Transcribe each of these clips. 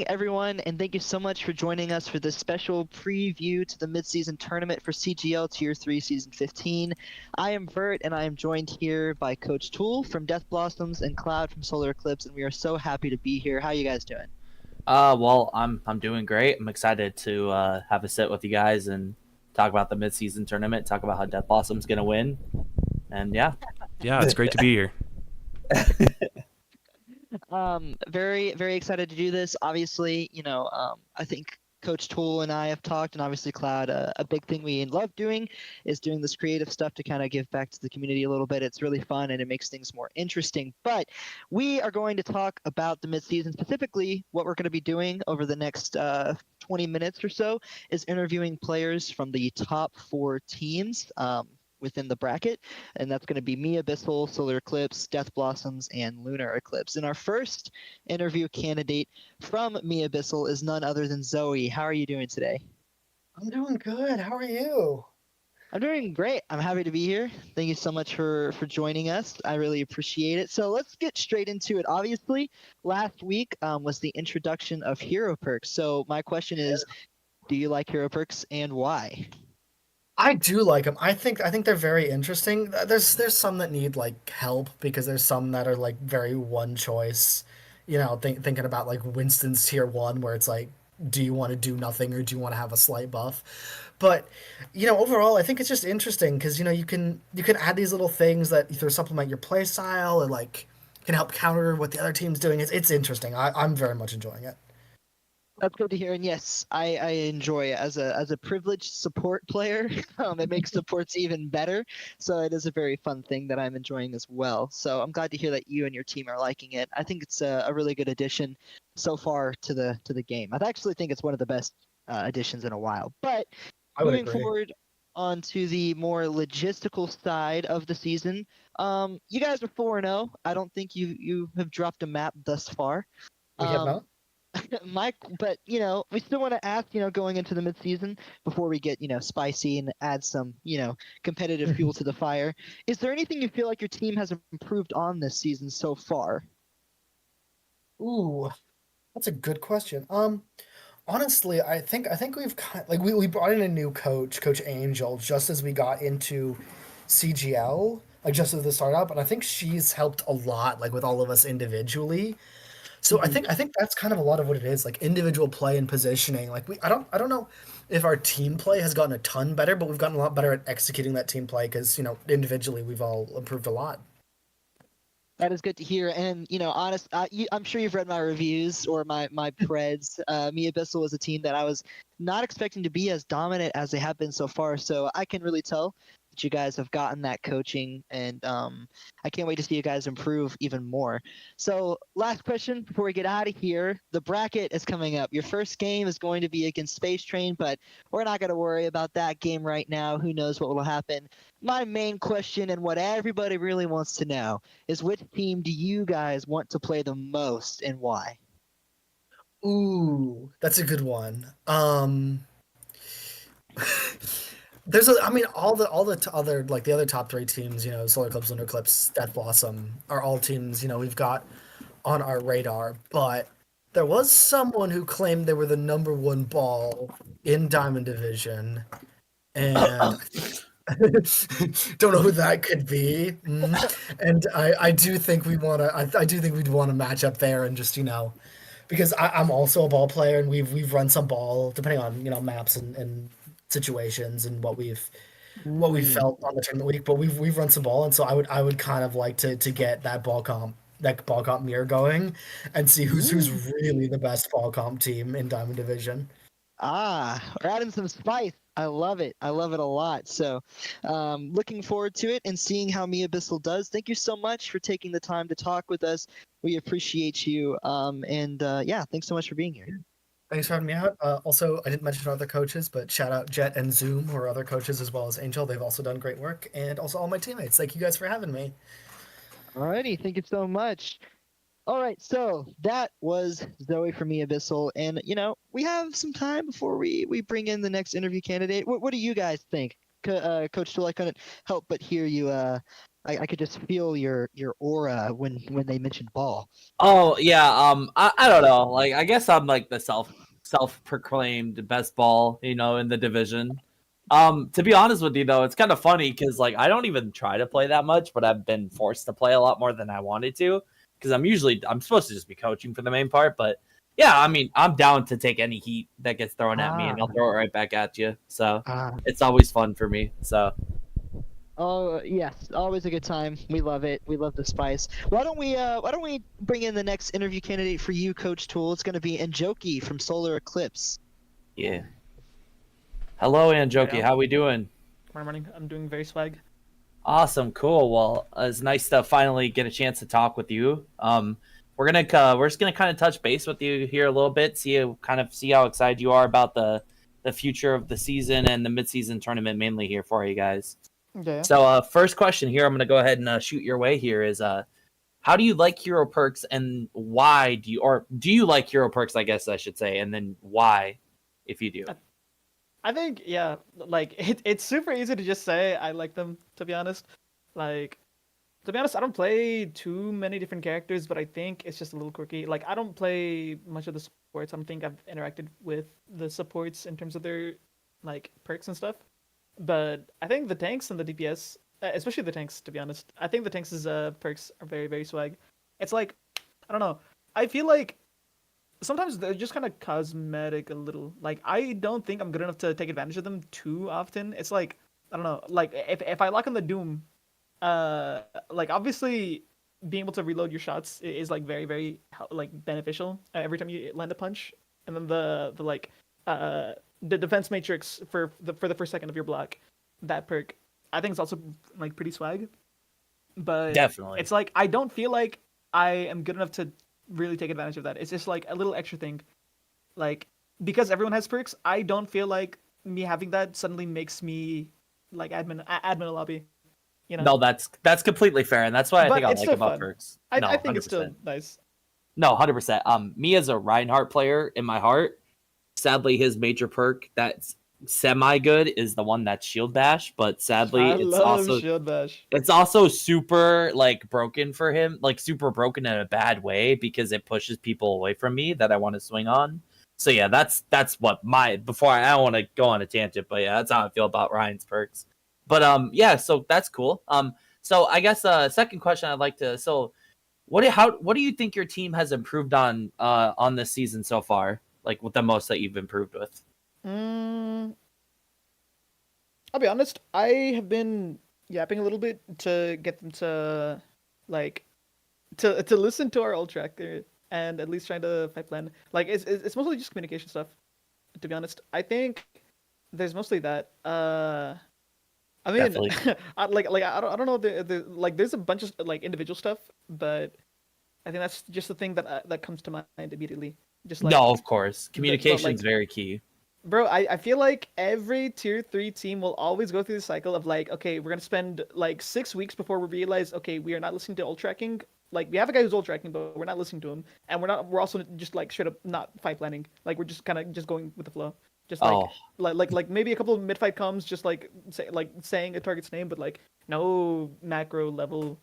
everyone, and thank you so much for joining us for this special preview to the midseason tournament for CGL Tier 3 Season 15. I am Vert, and I am joined here by Coach Tool from Death Blossoms and Cloud from Solar Eclipse, and we are so happy to be here. How are you guys doing? Well, I'm doing great. I'm excited to have a sit with you guys and talk about the midseason tournament, talk about how Death Blossom's gonna win, and yeah. Yeah, it's great to be here. Very, very excited to do this. Obviously, I think Coach Tool and I have talked, and obviously Cloud, a big thing we love doing is doing this creative stuff to kind of give back to the community a little bit. It's really fun and it makes things more interesting. But we are going to talk about the midseason, specifically what we're going to be doing over the next 20 minutes or so is interviewing players from the top 4 teams. Within the bracket, and that's going to be Me Abyssal, Solar Eclipse, Death Blossoms, and Lunar Eclipse. And our first interview candidate from Me Abyssal is none other than Zoe. How are you doing today? I'm doing good. How are you? I'm doing great. I'm happy to be here. Thank you so much for joining us. I really appreciate it. So let's get straight into it. Obviously, last week was the introduction of Hero Perks. So my question is, do you like Hero Perks and why? I do like them. I think they're very interesting. There's some that need like help because there's some that are like very one choice. Thinking about like Winston's tier 1 where it's like, do you want to do nothing or do you want to have a slight buff? But overall, I think it's just interesting because you can add these little things that either supplement your play style or like can help counter what the other team's doing. It's interesting. I'm very much enjoying it. That's good to hear, and yes, I enjoy it as a privileged support player. It makes supports even better, so it is a very fun thing that I'm enjoying as well. So I'm glad to hear that you and your team are liking it. I think it's a really good addition so far to the game. I actually think it's one of the best additions in a while. But I would moving agree. forward onto the more logistical side of the season, you guys are 4-0. I don't think you have dropped a map thus far. We have Um, not. Mike, but we still want to ask, going into the midseason before we get, spicy and add some, competitive fuel to the fire. Is there anything you feel like your team has improved on this season so far? Ooh, that's a good question. Honestly, I think we've like we brought in a new coach, Coach Angel, just as we got into CGL, like just as the startup, and I think she's helped a lot, like with all of us individually. So I Mhm. think I think that's kind of a lot of what it is, like individual play and positioning. Like I don't know if our team play has gotten a ton better, but we've gotten a lot better at executing that team play because individually we've all improved a lot. That is good to hear. And I'm sure you've read my reviews or my preds. Me Abyssal was a team that I was not expecting to be as dominant as they have been so far. So I can really tell that you guys have gotten that coaching, and I can't wait to see you guys improve even more. So last question before we get out of here: the bracket is coming up. Your first game is going to be against Space Train, but we're not going to worry about that game right now. Who knows what will happen? My main question, and what everybody really wants to know, is which team do you guys want to play the most and why? Ooh, that's a good one. I mean, other like the other top 3 teams, Solar Eclipse, Lunar Eclipse, Death Blossom, are all teams we've got on our radar. But there was someone who claimed they were the number 1 ball in Diamond Division, and don't know who that could be. And I do think we want to. I do think we'd want to match up there and just because I'm also a ball player and we've run some ball depending on maps and situations and what we Mm. felt on the tournament week. But we've run some ball, and so I would kind of like to get that ball comp mirror going and see who's Ooh. really the best ball comp team in Diamond Division. We're adding some spice. I love it. I love it a lot. So, looking forward to it and seeing how Me Abyssal does. Thank you so much for taking the time to talk with us. We appreciate you. And yeah, thanks so much for being here. Thanks for having me out. Also, I didn't mention other coaches, but shout out Jet and Zoom, who are other coaches as well as Angel. They've also done great work, and also all my teammates. Thank you guys for having me. Alrighty, thank you so much. All right, so that was Zoe from Me Abyssal, and we have some time before we bring in the next interview candidate. What do you guys think, Coach Tool? I couldn't help but hear you I could just feel your aura when they mentioned ball. Oh yeah, I don't know. Like I guess I'm like the self proclaimed best ball, in the division. To be honest with you though, it's kind of funny because like I don't even try to play that much, but I've been forced to play a lot more than I wanted to because I'm supposed to just be coaching for the main part. But yeah, I mean I'm down to take any heat that gets thrown at me and I'll throw it right back at you. So Ah. it's always fun for me. So Oh yes, always a good time. We love it. We love the spice. Why don't we bring in the next interview candidate for you, Coach Tool? It's going to be Njoki from Solar Eclipse. yeah. Hello, Anjoki. Yeah. How we doing? Morning. I'm doing very swag. Awesome, cool. Well, it's nice to finally get a chance to talk with you. We're just gonna kind of touch base with you here a little bit, see how excited you are about the future of the season and the midseason tournament, mainly here for you guys. Yeah. So, first question here, I'm gonna go ahead and shoot your way here is how do you like Hero Perks and why do you like Hero Perks? I guess I should say, and then why, if you do. I think like it's super easy to just say I like them, to be honest. Like to be honest, I don't play too many different characters, but I think it's just a little quirky. Like I don't play much of the supports. I don't think I've interacted with the supports in terms of their like perks and stuff. But I think the tanks and the DPS, especially the tanks, to be honest, I think the tanks' perks are very, very swag. It's like, I don't know. I feel like sometimes they're just kind of cosmetic a little. Like I don't think I'm good enough to take advantage of them too often. It's like I don't know. Like if I lock on the Doom, like obviously being able to reload your shots is like very, very like beneficial every time you land a punch. And then the defense matrix for the first second of your block, that perk I think is also like pretty swag. But Definitely. it's like I don't feel like I am good enough to really take advantage of that. It's just like a little extra thing. Like because everyone has perks, I don't feel like me having that suddenly makes me like admin a lobby. You know? No, that's completely fair, and that's what I But think I it's like still about fun. perks. I No, think it's 100%. still nice. No, 100%. Me as a Reinhardt player in my heart, sadly, his major perk that's semi good is the one that's Shield Bash, but sadly, I love Shield Bash. it's also super like broken for him, like super broken in a bad way because it pushes people away from me that I want to swing on. So yeah, that's what I don't want to go on a tangent, but yeah, that's how I feel about Ryan's perks. But yeah, so that's cool. So I guess second question I'd like to what do you think your team has improved on this season so far? Like with the most that you've improved with? I'll be honest. I have been yapping a little bit to get them to like to listen to our old tracker and at least trying to fight plan. Like it's mostly just communication stuff. To be honest, I think there's mostly that. I mean, Definitely. I don't know. Like there's a bunch of like individual stuff, but I think that's just the thing that comes to mind immediately. Just like No, of course. but, Communication's like, very key. bro, I feel like every tier 3 team will always go through the cycle of like, okay, we're gonna spend like 6 weeks before we realize, okay, we are not listening to ult tracking. Like we have a guy who's ult tracking, but we're not listening to him, and we're also just like straight up not fight planning. Like we're just kind of just going with the flow. Just like Oh. like maybe a couple of mid fight comes, just like saying a target's name, but like no macro level.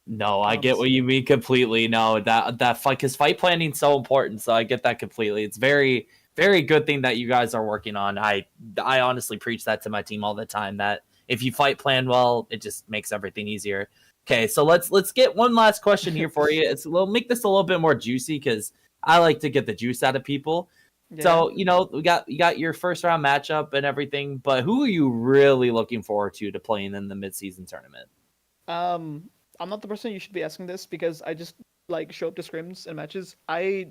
No, I get what you mean completely. No, that fight because fight planning's so important. So I get that completely. It's very, very good thing that you guys are working on. I honestly preach that to my team all the time. That if you fight plan well, it just makes everything easier. Okay, so let's get one last question here for you. Make this a little bit more juicy because I like to get the juice out of people. Yeah. So you got your first round matchup and everything, but who are you really looking forward to playing in the midseason tournament? I'm not the person you should be asking this because I just like show up to scrims and matches. I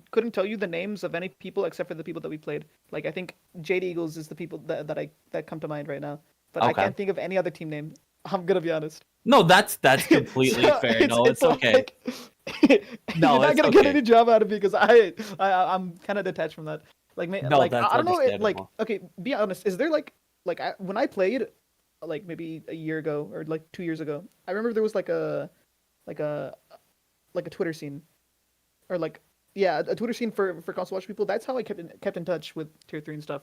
couldn't tell you the names of any people except for the people that we played. Like I think Jade Eagles is the people that come to mind right now, but I Okay. can't think of any other team name. I'm gonna be honest. No, that's completely So fair. No, it's okay. Like, No, you're not it's gonna get okay. any job out of me because I'm kind of detached from that. Like, No, like that's I don't know. Like, understandable. okay, be honest. Is there when I played, like maybe a year ago or like 2 years ago, I remember there was like a Twitter scene, or like a Twitter scene for console watch people. That's how I kept in touch with tier 3 and stuff.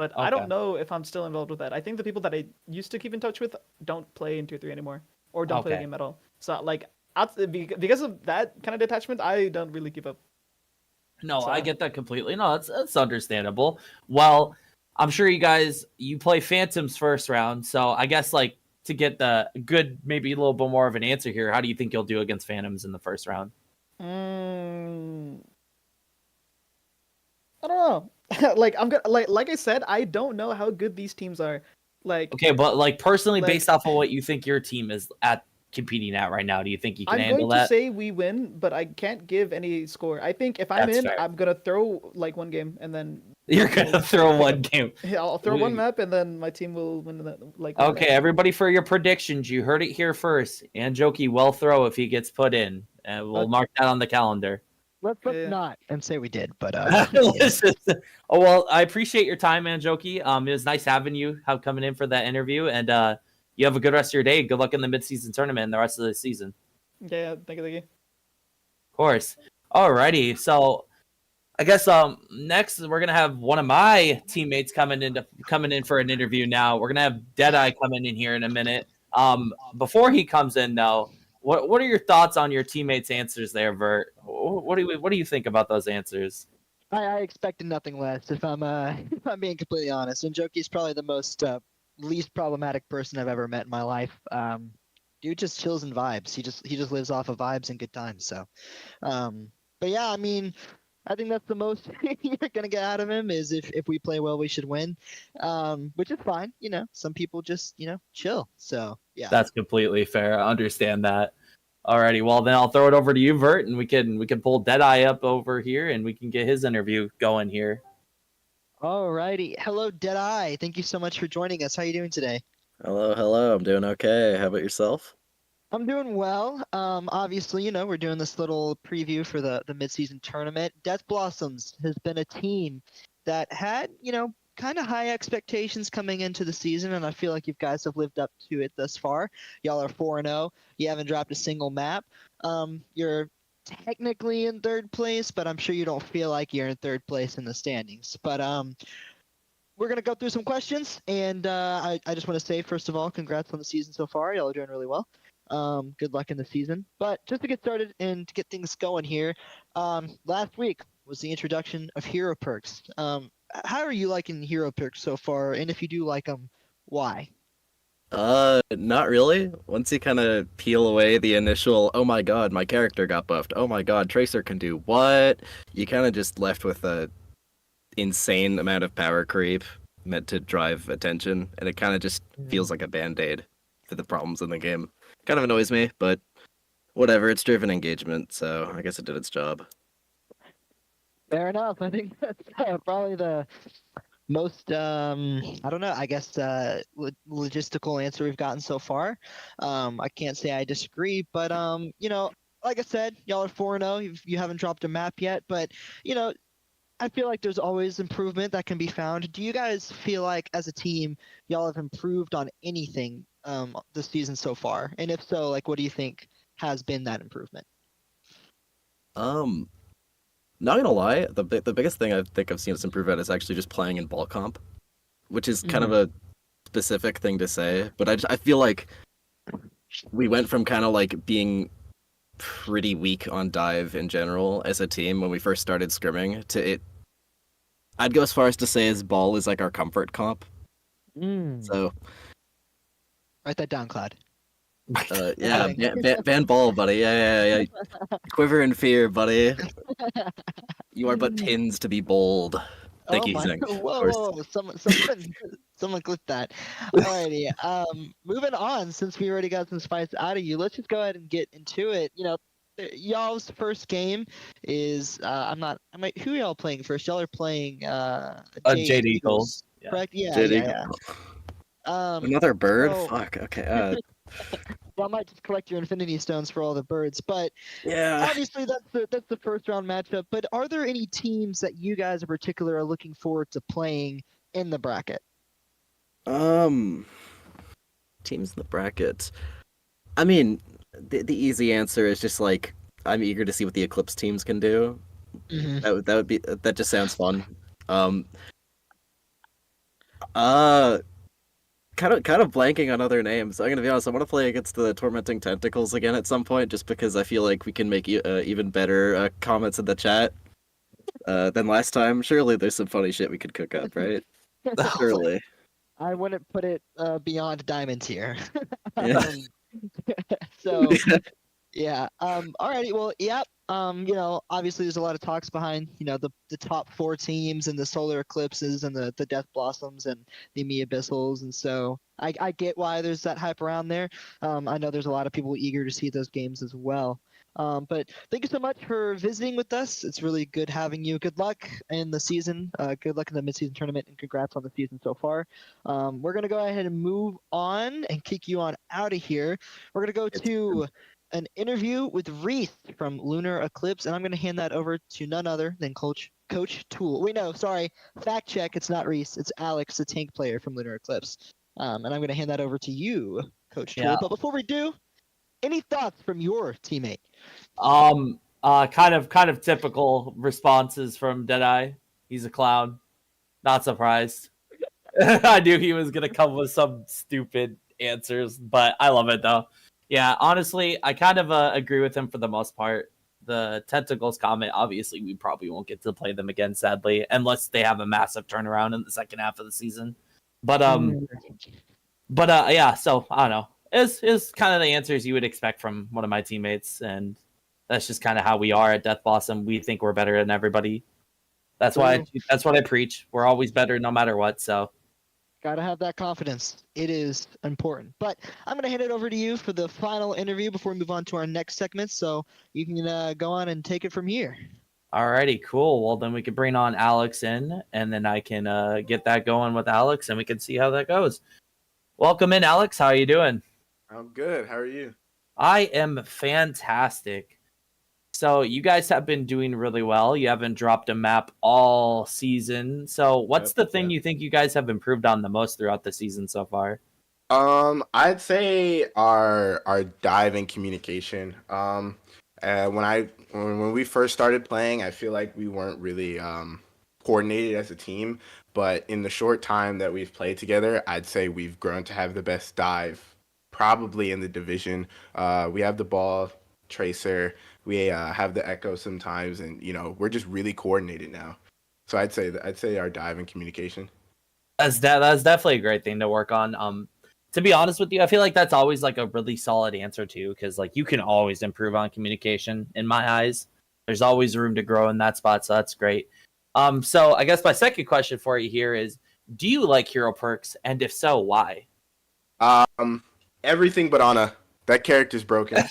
But I don't Okay. know if I'm still involved with that. I think the people that I used to keep in touch with don't play in tier 3 anymore, or don't play the Okay. game at all. So like, because of that kind of detachment, I don't really keep up. No, I So- get that completely. No, that's understandable. Well, I'm sure you play Phantoms first round, so I guess like to get the good, maybe a little bit more of an answer here, how do you think you'll do against Phantoms in the first round? I don't know. Like I'm gonna like I said, I don't know how good these teams are. Like Okay, but like personally, Like- based off of what you think your team is at competing at right now, do you think you can I'm handle going to that? say we win, but I can't give any score. I think if I'm That's in, fair. I'm gonna throw like one game and then You're gonna throw one game. yeah, I'll throw one We- map and then my team will win that. Like win Okay, that. everybody for your predictions. You heard it here first. Anjoki will throw if he gets put in. And we'll Okay. mark that on the calendar. Let's Yeah. not and say we did, but Listen, oh well, I appreciate your time, Anjoki. It was nice having you coming in for that interview, and you have a good rest of your day. Good luck in the midseason tournament and the rest of the season. Yeah, thank you. Of course. Alrighty, so I guess next we're gonna have one of my teammates coming in for an interview now. We're gonna have Deadeye coming in here in a minute. Before he comes in though, what are your thoughts on your teammates' answers there, Vert? What do you think about those answers? I expected nothing less. If I'm if I'm being completely honest, and Joki's probably the most least problematic person I've ever met in my life. Dude just chills and vibes. He just lives off of vibes and good times. So, but yeah, I mean, I think that's the most you're gonna get out of him is if we play well, we should win, which is fine. You know, some people just chill. So yeah. That's completely fair. I understand that. Alrighty, well then I'll throw it over to you, Vert, and we can pull Deadeye up over here and we can get his interview going here. Alrighty. Hello, Deadeye. Thank you so much for joining us. How are you doing today? Hello. I'm doing okay. How about yourself? I'm doing well. Obviously, we're doing this little preview for the midseason tournament. Death Blossoms has been a team that had, kind of high expectations coming into the season, and I feel like you guys have lived up to it thus far. Y'all are 4-0. You haven't dropped a single map. You're technically in third place, but I'm sure you don't feel like you're in third place in the standings. But we're going to go through some questions, and I just want to say, first of all, congrats on the season so far. Y'all are doing really well. Good luck in the season. But just to get started and to get things going here, last week was the introduction of hero perks. How are you liking hero perks so far? And if you do like them, why? Not really. Once you kind of peel away the initial, oh my god, my character got buffed. Oh my god, Tracer can do what? You kind of just left with a insane amount of power creep meant to drive attention, and it kind of just feels like a band-aid for the problems in the game. Kind of annoys me, but whatever. It's driven engagement, so I guess it did its job. Fair enough. I think that's probably the most, I don't know, I guess logistical answer we've gotten so far. I can't say I disagree, but, like I said, y'all are 4-0. You haven't dropped a map yet, but, I feel like there's always improvement that can be found. Do you guys feel like, as a team, y'all have improved on anything this season so far? And if so, like, what do you think has been that improvement? Not gonna lie, the biggest thing I think I've seen us improve at is actually just playing in ball comp, which is kind of a specific thing to say, but I feel like we went from kind of like being pretty weak on dive in general as a team when we first started scrimming to it. I'd go as far as to say as ball is like our comfort comp. So Write that down, Cloud. yeah, Okay. ban ball, buddy. Yeah. Quiver in fear, buddy. You are but pins to be bold. Thank you, Zing. Of Whoa, course. whoa, someone clip that. Alrighty. Moving on, since we already got some spice out of you, let's just go ahead and get into it. Y'all's first game is who are y'all playing first? Y'all are playing Jade Eagles. Yeah. correct? Yeah, JD. yeah. Another bird? so- Fuck, okay. Y'all might just collect your Infinity Stones for all the birds, but Yeah. obviously that's the first round matchup. But are there any teams that you guys in particular are looking forward to playing in the bracket? Teams in the bracket. I mean, the easy answer is just like I'm eager to see what the Eclipse teams can do. Mm-hmm. That just sounds fun. Kind of blanking on other names. I'm gonna be honest. I want to play against the Tormenting Tentacles again at some point, just because I feel like we can make even better comments in the chat than last time. Surely there's some funny shit we could cook up, right? Surely. I wouldn't put it beyond diamonds here. Yeah. So yeah. Alrighty. Well, yep. Obviously there's a lot of talks behind, the top 4 teams and the Solar Eclipses and the Death Blossoms and the Mi Abyssals, and so I get why there's that hype around there. I know there's a lot of people eager to see those games as well. But thank you so much for visiting with us. It's really good having you. Good luck in the season. Good luck in the mid-season tournament, and congrats on the season so far. We're gonna go ahead and move on and kick you on out of here. We're gonna go to an interview with Reese from Lunar Eclipse, and I'm going to hand that over to none other than Coach Tool. Wait, no, sorry. Fact check. It's not Reese. It's Alex, the tank player from Lunar Eclipse. And I'm going to hand that over to you, Coach Tool. Yeah. But before we do, any thoughts from your teammate? Kind of typical responses from Deadeye. He's a clown. Not surprised. I knew he was gonna come with some stupid answers, but I love it though. Yeah, honestly, I kind of agree with him for the most part. The Tentacles comment, obviously, we probably won't get to play them again, sadly, unless they have a massive turnaround in the second half of the season. But yeah. So I don't know. Is kind of the answers you would expect from one of my teammates, and that's just kind of how we are at Death Blossom. We think we're better than everybody. That's why. That's what I preach. We're always better, no matter what. So. Gotta have that confidence. It is important. But I'm gonna hand it over to you for the final interview before we move on to our next segment. So you can go on and take it from here. Alrighty, cool. Well, then we can bring on Alex in, and then I can get that going with Alex, and we can see how that goes. Welcome in, Alex. How are you doing? I'm good. How are you? I am fantastic. So you guys have been doing really well. You haven't dropped a map all season. So what's the thing you think you guys have improved on the most throughout the season so far? I'd say our dive and communication. When we first started playing, I feel like we weren't really coordinated as a team. But in the short time that we've played together, I'd say we've grown to have the best dive probably in the division. We have the ball, Tracer. We have the Echo sometimes, and we're just really coordinated now. So I'd say our dive and communication. That's definitely a great thing to work on. To be honest with you, I feel like that's always like a really solid answer too, because like you can always improve on communication. In my eyes, there's always room to grow in that spot, so that's great. So I guess my second question for you here is: do you like hero perks, and if so, why? Everything but Ana. That character's broken.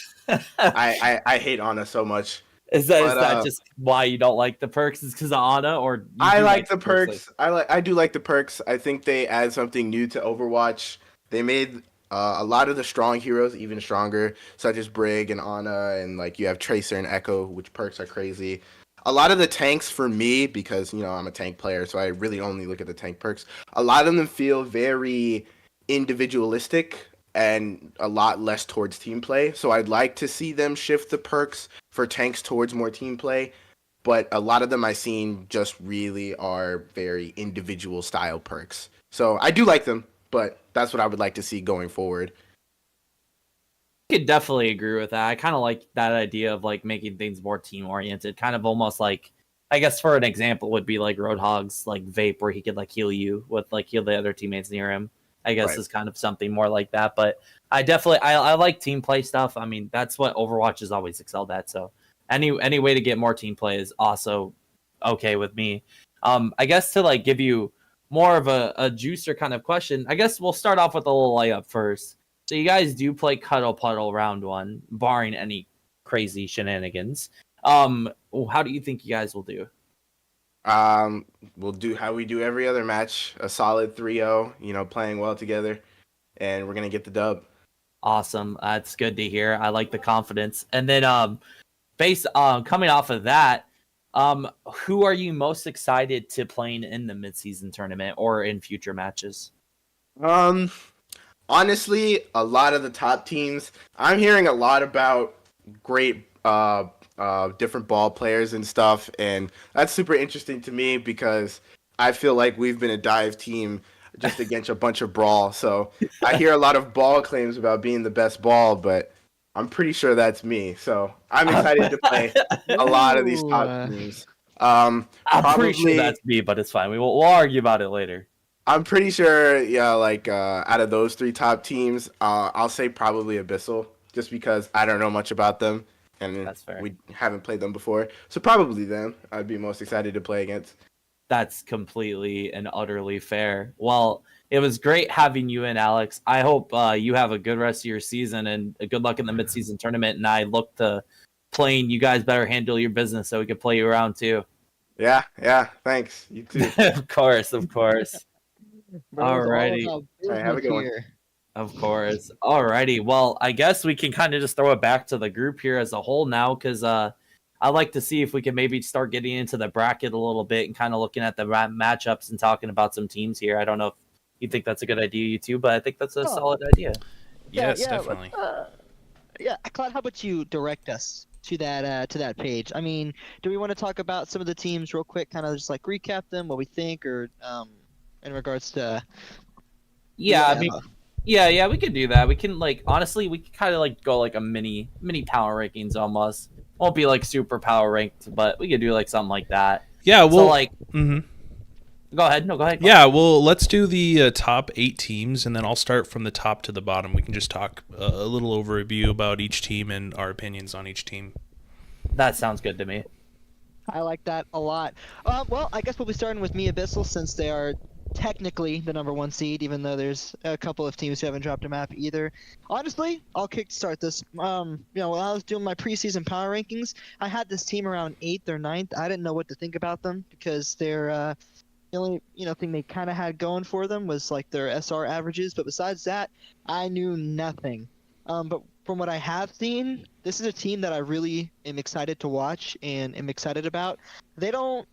I hate Ana so much. Is that just why you don't like the perks? Is because of Ana, or I like the perks. I do like the perks. I think they add something new to Overwatch. They made a lot of the strong heroes even stronger, such as Brig and Ana, and like you have Tracer and Echo, which perks are crazy. A lot of the tanks for me, because I'm a tank player, so I really only look at the tank perks. A lot of them feel very individualistic and a lot less towards team play. So I'd like to see them shift the perks for tanks towards more team play. But a lot of them I've seen just really are very individual style perks. So I do like them, but that's what I would like to see going forward. I could definitely agree with that. I kind of like that idea of like making things more team oriented, kind of almost like, I guess for an example would be like Roadhog's like vape, where he could like heal you with like heal the other teammates near him. I guess is kind of something more like that. But I definitely I like team play stuff. I mean, that's what Overwatch has always excelled at. So any way to get more team play is also okay with me. I guess to like give you more of a juicer kind of question, I guess we'll start off with a little layup first. So you guys do play Cuddle Puddle round 1, barring any crazy shenanigans. How do you think you guys will do? We'll do how we do every other match, a solid 3-0, playing well together, and we're going to get the dub. Awesome. That's good to hear. I like the confidence. And then based coming off of that, who are you most excited to playing in the midseason tournament or in future matches? Honestly, a lot of the top teams, I'm hearing a lot about great different ball players and stuff, and that's super interesting to me because I feel like we've been a dive team just against a bunch of Brawl. So I hear a lot of Ball claims about being the best Ball, but I'm pretty sure that's me. So I'm excited to play a lot of these top Ooh. teams. I'm pretty sure Probably, that's me, but it's fine. We'll argue about it later. I'm pretty sure, yeah, like out of those 3 top teams, I'll say probably Abyssal, just because I don't know much about them and That's fair. we haven't played them before. So probably them I'd be most excited to play against. That's completely and utterly fair. Well, it was great having you in, Alex. I hope you have a good rest of your season and good luck in the midseason tournament. And I look to playing you guys better handle your business so we can play you around too. Yeah, thanks. You too. Of course. Alrighty. All right, have a good one. Here. Of course. Alrighty. Well, I guess we can kind of just throw it back to the group here as a whole now, because I'd like to see if we can maybe start getting into the bracket a little bit and kind of looking at the matchups and talking about some teams here. I don't know if you think that's a good idea, you two, but I think that's a solid idea. Yes, yeah, definitely. Yeah, Cloud, how about you direct us to that page? I mean, do we want to talk about some of the teams real quick, kind of just like recap them, what we think, or in regards to? Yeah, I mean, yeah, we could do that. We can honestly, we could kind of go like a mini power rankings almost. Won't be like super power ranked, but we could do like something like that. Yeah, well, So mhm. go ahead. No, go ahead. Yeah, well, let's do the top 8 teams, and then I'll start from the top to the bottom. We can just talk a little overview about each team and our opinions on each team. That sounds good to me. I like that a lot. Well, I guess we'll be starting with Me Abyssal, since they are technically the number 1 seed, even though there's a couple of teams who haven't dropped a map either. Honestly, I'll kickstart this. When I was doing my preseason power rankings, I had this team around 8th or 9th. I didn't know what to think about them because they're the only thing they kind of had going for them was like their SR averages, but besides that, I knew nothing. But from what I have seen, this is a team that I really am excited to watch and am excited about. They don't,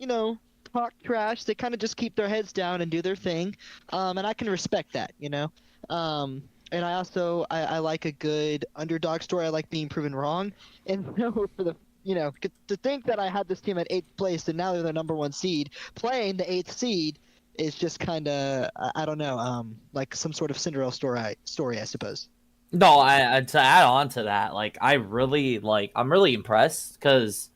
talk trash. They kind of just keep their heads down and do their thing, and I can respect that, And I also I like a good underdog story. I like being proven wrong, and for the to think that I had this team at 8th place and now they're the number 1 seed playing the 8th seed is just kind of I don't know, like some sort of Cinderella story, I suppose. No, I to add on to that, I'm really impressed because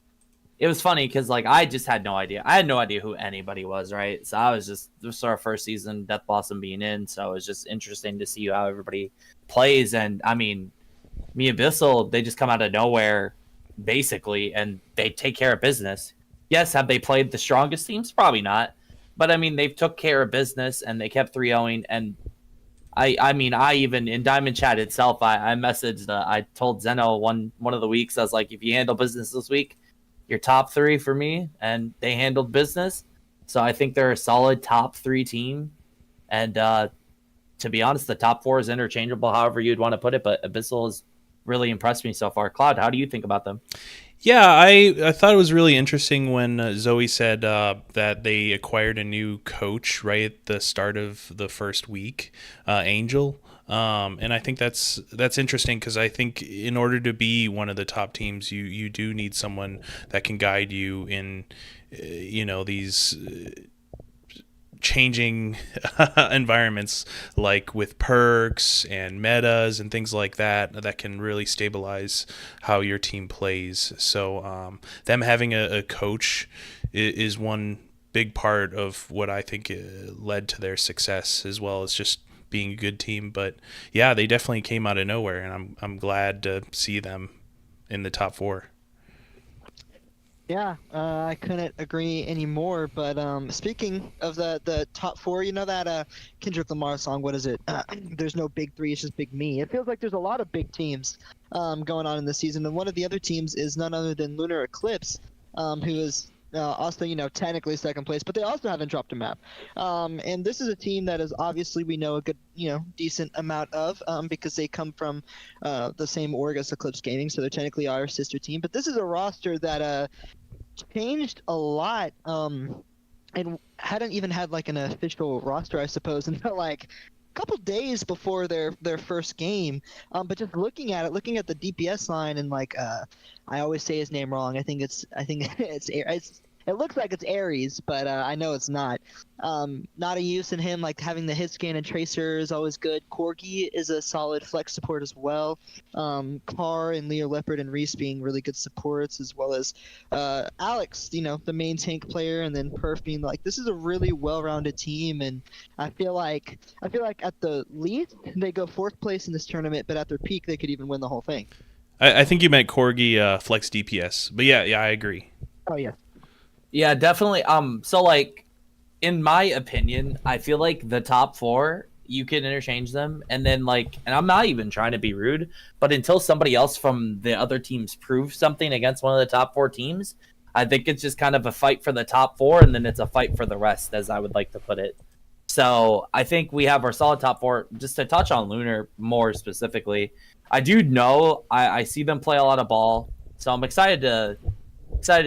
it was funny because I just had no idea. I had no idea who anybody was, right? So I was this was our first season, Death Blossom being in, so it was just interesting to see how everybody plays. And I mean, Me Abyssal, they just come out of nowhere, basically, and they take care of business. Yes, have they played the strongest teams? Probably not. But I mean, they've took care of business and they kept 3-0ing. And I mean, I even in Diamond Chat itself, I messaged, I told Zeno one of the weeks, I was like, if you handle business this week, you're top 3 for me, and they handled business. So I think they're a solid top 3 team. And to be honest, the top 4 is interchangeable, however you'd want to put it. But Abyssal has really impressed me so far. Cloud, how do you think about them? Yeah, I thought it was really interesting when Zoe said that they acquired a new coach right at the start of the first week, Angel. And I think that's interesting because I think in order to be one of the top teams, you do need someone that can guide you in, these changing environments, like with perks and metas and things like that can really stabilize how your team plays. So them having a coach is one big part of what I think led to their success, as well as just being a good team. But yeah, they definitely came out of nowhere, and I'm glad to see them in the top 4. Yeah, I couldn't agree anymore. But speaking of the top 4, that Kendrick Lamar song, what is it? There's no big 3, it's just big me. It feels like there's a lot of big teams going on in the season, and one of the other teams is none other than Lunar Eclipse, who is also, technically 2nd place, but they also haven't dropped a map. And this is a team that is obviously we know a good, decent amount of, because they come from the same org as Eclipse Gaming, so they're technically our sister team. But this is a roster that changed a lot, and hadn't even had like an official roster, I suppose, until like a couple days before their first game. But just looking at the DPS line, and I always say his name wrong. I think it's It looks like it's Ares, but I know it's not. Not a use in him, like having the hit scan and tracer is always good. Corgi is a solid flex support as well. Carr and Leo Leopard and Reese being really good supports, as well as Alex, the main tank player, and then Perf being like, this is a really well-rounded team, and I feel like at the least they go 4th place in this tournament, but at their peak they could even win the whole thing. I think you meant Corgi flex DPS, but yeah, I agree. Oh yeah. Yeah, definitely. So like, in my opinion, I feel like the top 4 you can interchange them, and then like, and I'm not even trying to be rude, but until somebody else from the other teams proves something against one of the top 4 teams, I think it's just kind of a fight for the top 4, and then it's a fight for the rest, as I would like to put it. So I think we have our solid top 4. Just to touch on Lunar more specifically, I do know I see them play a lot of ball, so I'm excited to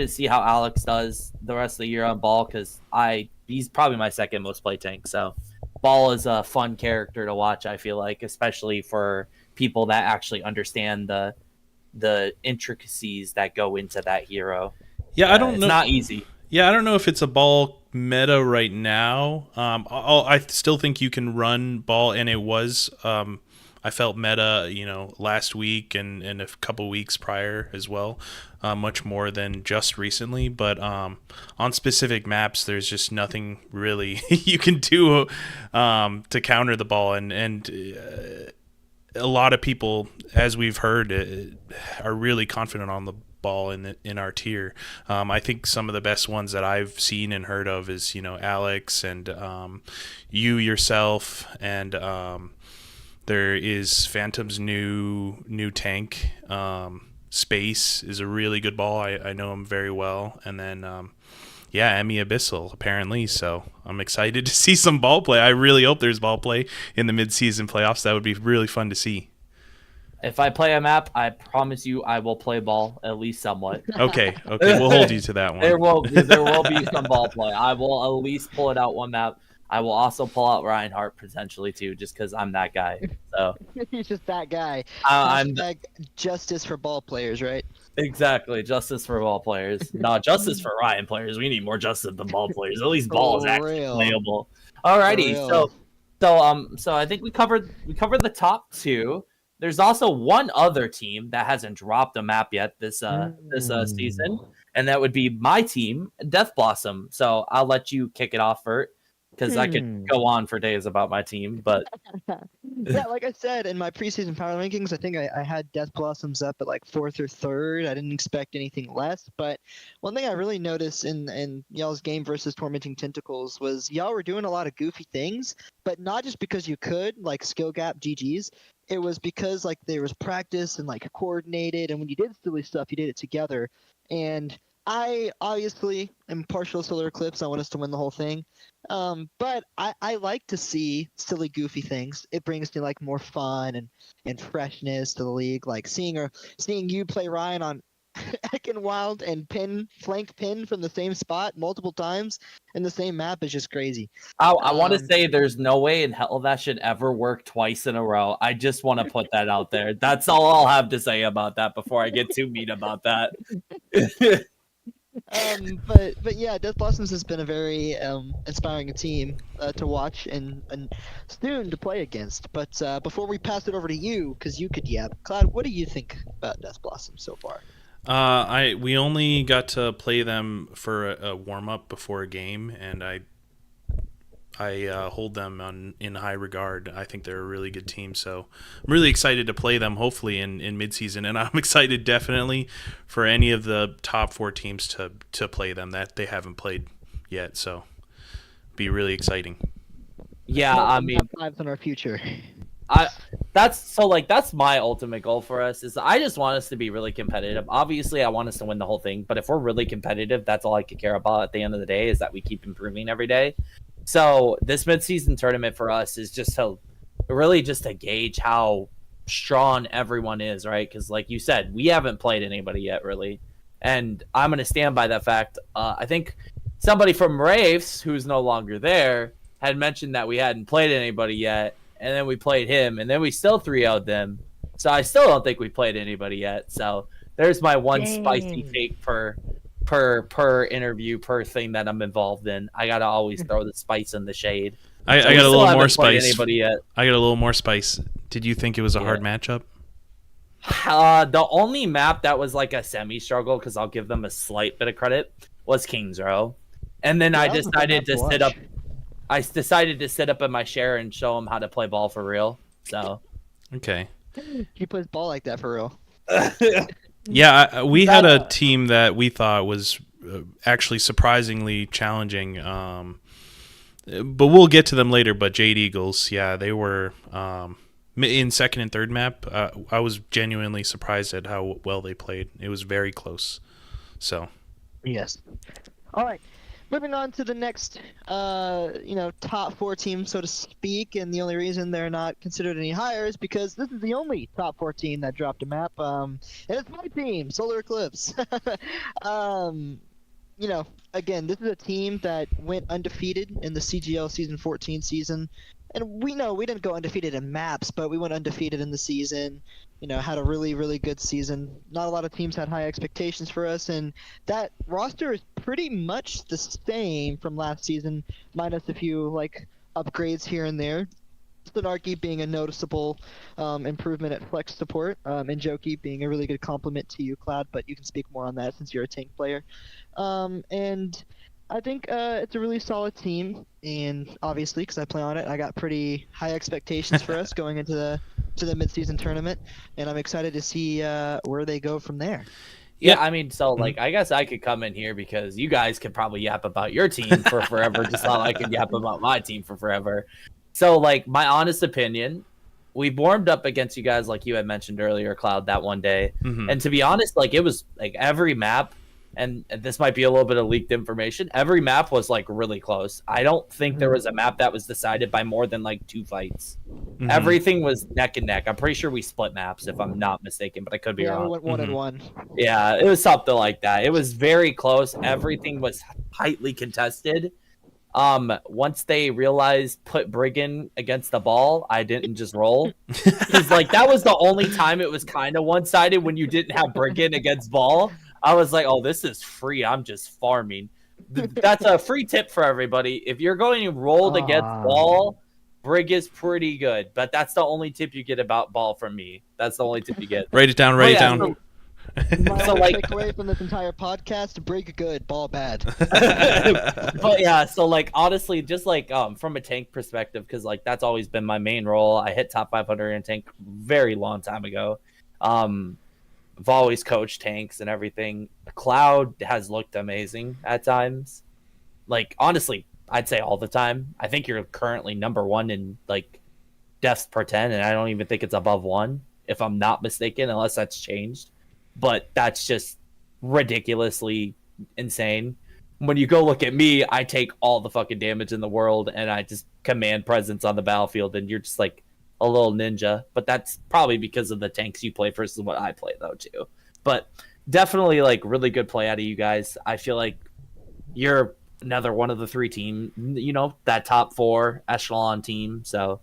see how Alex does the rest of the year on ball, because he's probably my second most played tank. So ball is a fun character to watch, I feel like, especially for people that actually understand the intricacies that go into that hero. Yeah, I don't know. It's not easy. Yeah, I don't know if it's a ball meta right now. I still think you can run ball, and it was. I felt meta, last week and a couple weeks prior as well, much more than just recently. But on specific maps, there's just nothing really you can do to counter the ball, and a lot of people, as we've heard, are really confident on the ball in our tier. I think some of the best ones that I've seen and heard of is Alex and you yourself, and there is Phantom's new tank. Space is a really good ball. I know him very well. And then, Emmy Abyssal, apparently. So I'm excited to see some ball play. I really hope there's ball play in the mid-season playoffs. That would be really fun to see. If I play a map, I promise you I will play ball, at least somewhat. Okay, we'll hold you to that one. There will be some ball play. I will at least pull it out one map. I will also pull out Reinhardt potentially too, just because I'm that guy. So He's just that guy. I'm like justice for ball players, right? exactly justice for ball players, not justice for Ryan players. We need more justice than ball players. At least ball is actually playable. Alrighty, so I think we covered the top 2. There's also one other team that hasn't dropped a map yet this season, and that would be my team, Death Blossom. So I'll let you kick it off, Vert, because I could go on for days about my team, but yeah, like I said in my preseason power rankings, I think I had Death Blossoms up at like 4th or 3rd. I didn't expect anything less, but one thing I really noticed in y'all's game versus Tormenting Tentacles was y'all were doing a lot of goofy things, but not just because you could, like skill gap GGs. It was because like there was practice and like coordinated, and when you did silly stuff, you did it together. And I obviously am partial to Solar Eclipse. I want us to win the whole thing. But I like to see silly, goofy things. It brings me like more fun and freshness to the league. Like seeing you play Ryan on Eckenwild and flank pin from the same spot multiple times in the same map is just crazy. I want to say there's no way in hell that should ever work twice in a row. I just want to put that out there. That's all I'll have to say about that before I get too mean about that. But yeah, Death Blossoms has been a very inspiring team to watch and soon to play against. But before we pass it over to you, because you could Cloud, what do you think about Death Blossoms so far? We only got to play them for a warm up before a game, and I hold them in high regard. I think they're a really good team, so I'm really excited to play them. Hopefully in midseason, and I'm excited definitely for any of the top 4 teams to play them that they haven't played yet. So be really exciting. Yeah, I mean, lives in our future. That's my ultimate goal for us. Is I just want us to be really competitive. Obviously, I want us to win the whole thing, but if we're really competitive, that's all I could care about at the end of the day, is that we keep improving every day. So this mid-season tournament for us is just to gauge how strong everyone is, right? Because like you said, we haven't played anybody yet, really, and I'm going to stand by that fact. I think somebody from Raves, who's no longer there, had mentioned that we hadn't played anybody yet, and then we played him, and then we still 3-0'd them. So I still don't think we played anybody yet. So there's my one spicy take for per interview, per thing that I'm involved in. I gotta always throw the spice in the shade. I So got we a still little haven't more played spice. Anybody yet? I got a little more spice. Did you think it was a hard matchup? The only map that was like a semi struggle, because I'll give them a slight bit of credit, was Kings Row, and then I that was a fun decided map to to sit up. watch. I decided to sit up in my share and show them how to play ball for real. So Okay. He plays ball like that for real. Yeah, we had a That- team that we thought was actually surprisingly challenging. But we'll get to them later. But Jade Eagles, yeah, they were in second and third map. I was genuinely surprised at how well they played. It was very close. So Yes. All right. Moving on to the next, top 4 team, so to speak, and the only reason they're not considered any higher is because this is the only top 4 team that dropped a map, and it's my team, Solar Eclipse. Again, this is a team that went undefeated in the CGL Season 14 season, and we know we didn't go undefeated in maps, but we went undefeated in the season. Had a really, really good season. Not a lot of teams had high expectations for us, and that roster is pretty much the same from last season, minus a few upgrades here and there. Snarky being a noticeable improvement at flex support, and Jokey being a really good compliment to you, Cloud, but you can speak more on that since you're a tank player. And I think it's a really solid team, and obviously, because I play on it, I got pretty high expectations for us going into the mid-season tournament, and I'm excited to see where they go from there. Yeah, I mean, so I guess I could come in here because you guys could probably yap about your team for forever, just how I could yap about my team for forever. So, my honest opinion, we warmed up against you guys, like you had mentioned earlier, Cloud, that one day. Mhm. And to be honest, it was every map, and this might be a little bit of leaked information, every map was really close. I don't think there was a map that was decided by more than 2 fights. Mhm. Everything was neck and neck. I'm pretty sure we split maps, if I'm not mistaken, but I could be Yeah, wrong. we went 1 and Mhm. 1. Yeah, it was something like that. It was very close. Everything was tightly contested. Once they realized put Brigand against the ball, I didn't just roll. Because that was the only time it was kind of one-sided, when you didn't have Brigand against ball. I was like, oh, this is free. I'm just farming. That's a free tip for everybody. If you're going rolled against ball, Brig is pretty good. But that's the only tip you get about ball from me. That's the only tip you get. Write it down. Write it yeah, down. My So, only takeaway from this entire podcast: break good, ball bad. But yeah, so honestly, just from a tank perspective, because that's always been my main role. I hit top 500 in tank very long time ago. I've always coached tanks and everything. Cloud has looked amazing at times. Honestly, I'd say all the time. I think you're currently number 1 in deaths per 10, and I don't even think it's above 1, if I'm not mistaken, unless that's changed. But that's just ridiculously insane. When you go look at me, I take all the fucking damage in the world, and I just command presence on the battlefield, and you're just a little ninja. But that's probably because of the tanks you play versus what I play, though, too. But definitely, really good play out of you guys. I feel like you're another one of the 3 team, that top 4 echelon team. So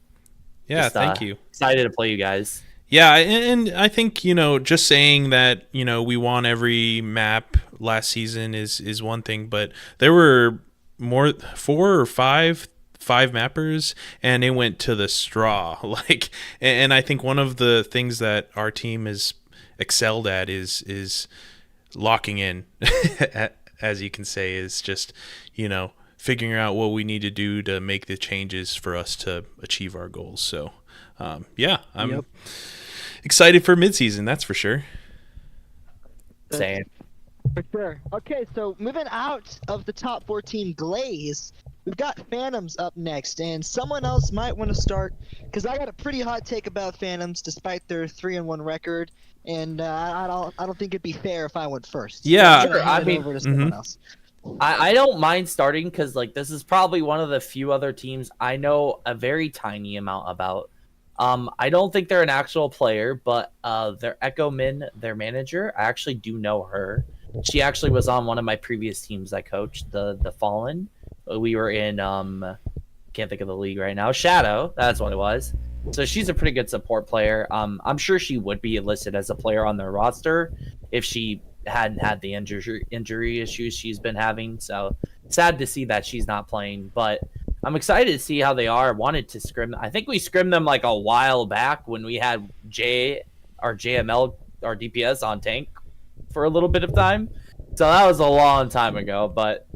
Yeah, just, thank you. Excited to play you guys. Yeah, and I think, just saying that, we won every map last season is one thing, but there were 4 or 5 mappers, and it went to the straw. And I think one of the things that our team is excelled at is locking in, as you can say, is just, figuring out what we need to do to make the changes for us to achieve our goals. So, I'm excited for midseason, that's for sure. Same. For sure. Okay, so moving out of the top 14 Glaze, we've got Phantoms up next, and someone else might want to start, because I got a pretty hot take about Phantoms, despite their 3-1 record, and I don't think it'd be fair if I went first. Yeah, So I'm gonna hand it I mean- over to someone else. I don't mind starting because this is probably one of the few other teams I know a very tiny amount about. I don't think they're an actual player, but their Echo Min, their manager, I actually do know her. She actually was on one of my previous teams I coached, the Fallen. We were in can't think of the league right now. Shadow, that's what it was. So she's a pretty good support player. I'm sure she would be listed as a player on their roster if she hadn't had the injury issues she's been having. So sad to see that she's not playing, but I'm excited to see how they are. Wanted to scrim. I think we scrimmed them like a while back when we had our JML, our DPS on tank for a little bit of time. So that was a long time ago, but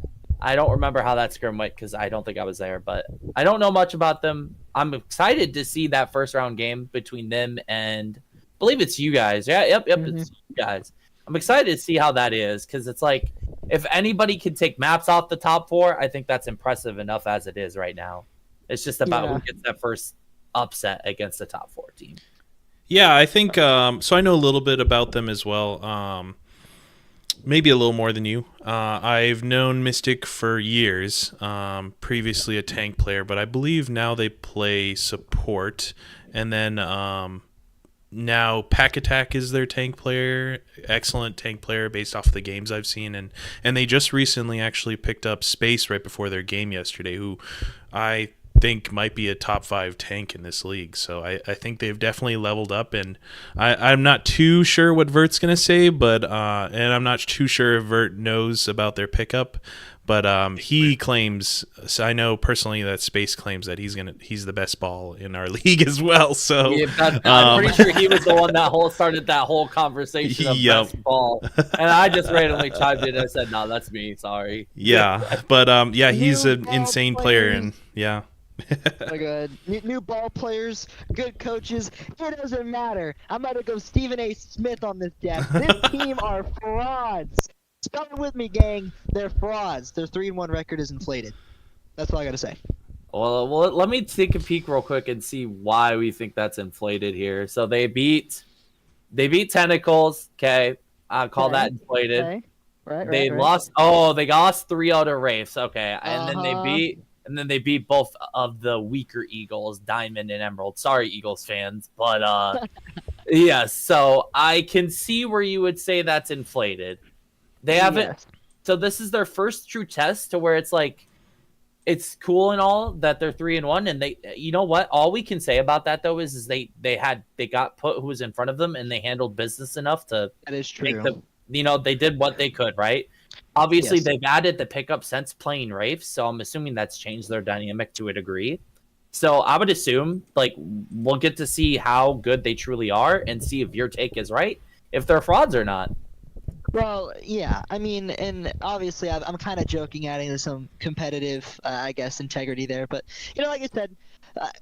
I don't remember how that scrim went because I don't think I was there. But I don't know much about them. I'm excited to see that first round game between them and I believe it's you guys. Yeah, yep, it's you guys. I'm excited to see how that is because it's like if anybody can take maps off the top 4, I think that's impressive enough as it is right now. It's just about who gets that first upset against the top 4 team. Yeah, I think so. I know a little bit about them as well. Maybe a little more than you. I've known Mystic for years, previously a tank player, but I believe now they play support. And then now Pack Attack is their tank player, excellent tank player based off of the games I've seen. And they just recently actually picked up Space right before their game yesterday, who I think might be a top 5 tank in this league. So I think they've definitely leveled up, and I'm not too sure what Vert's gonna say, but and I'm not too sure if Vert knows about their pickup, but he claims, so I know personally that Space claims that he's the best ball in our league as well. So yeah, I'm pretty sure he was the one that started that whole conversation of best ball, and I just randomly chimed in and said, "No, that's me. Sorry." Yeah, but yeah, he's an insane player, and yeah. Oh, good. New ball players, good coaches. It doesn't matter. I'm about to go Stephen A. Smith on this deck. This team are frauds. Spell it with me, gang. They're frauds. Their 3-1 record is inflated. That's all I gotta say. Well, let me take a peek real quick and see why we think that's inflated here. So they beat Tentacles. Okay, I'll call that inflated. Okay. Right. They lost. Oh, they lost 3-0 to Wraiths. Okay, and then they beat both of the weaker Eagles, Diamond and Emerald. Sorry, Eagles fans, but yeah. So I can see where you would say that's inflated. They haven't. Yes. So this is their first true test to where it's like, it's cool and all that they're 3-1, and they, you know what? All we can say about that though is they got put who was in front of them, and they handled business enough to. That is true. They did what they could, right? Obviously, they've added the pickup since playing Wraiths, so I'm assuming that's changed their dynamic to a degree. So I would assume, like, we'll get to see how good they truly are and see if your take is right, if they're frauds or not. Well, yeah. I mean, and obviously I'm kind of joking, adding some competitive, I guess, integrity there. But, like I said,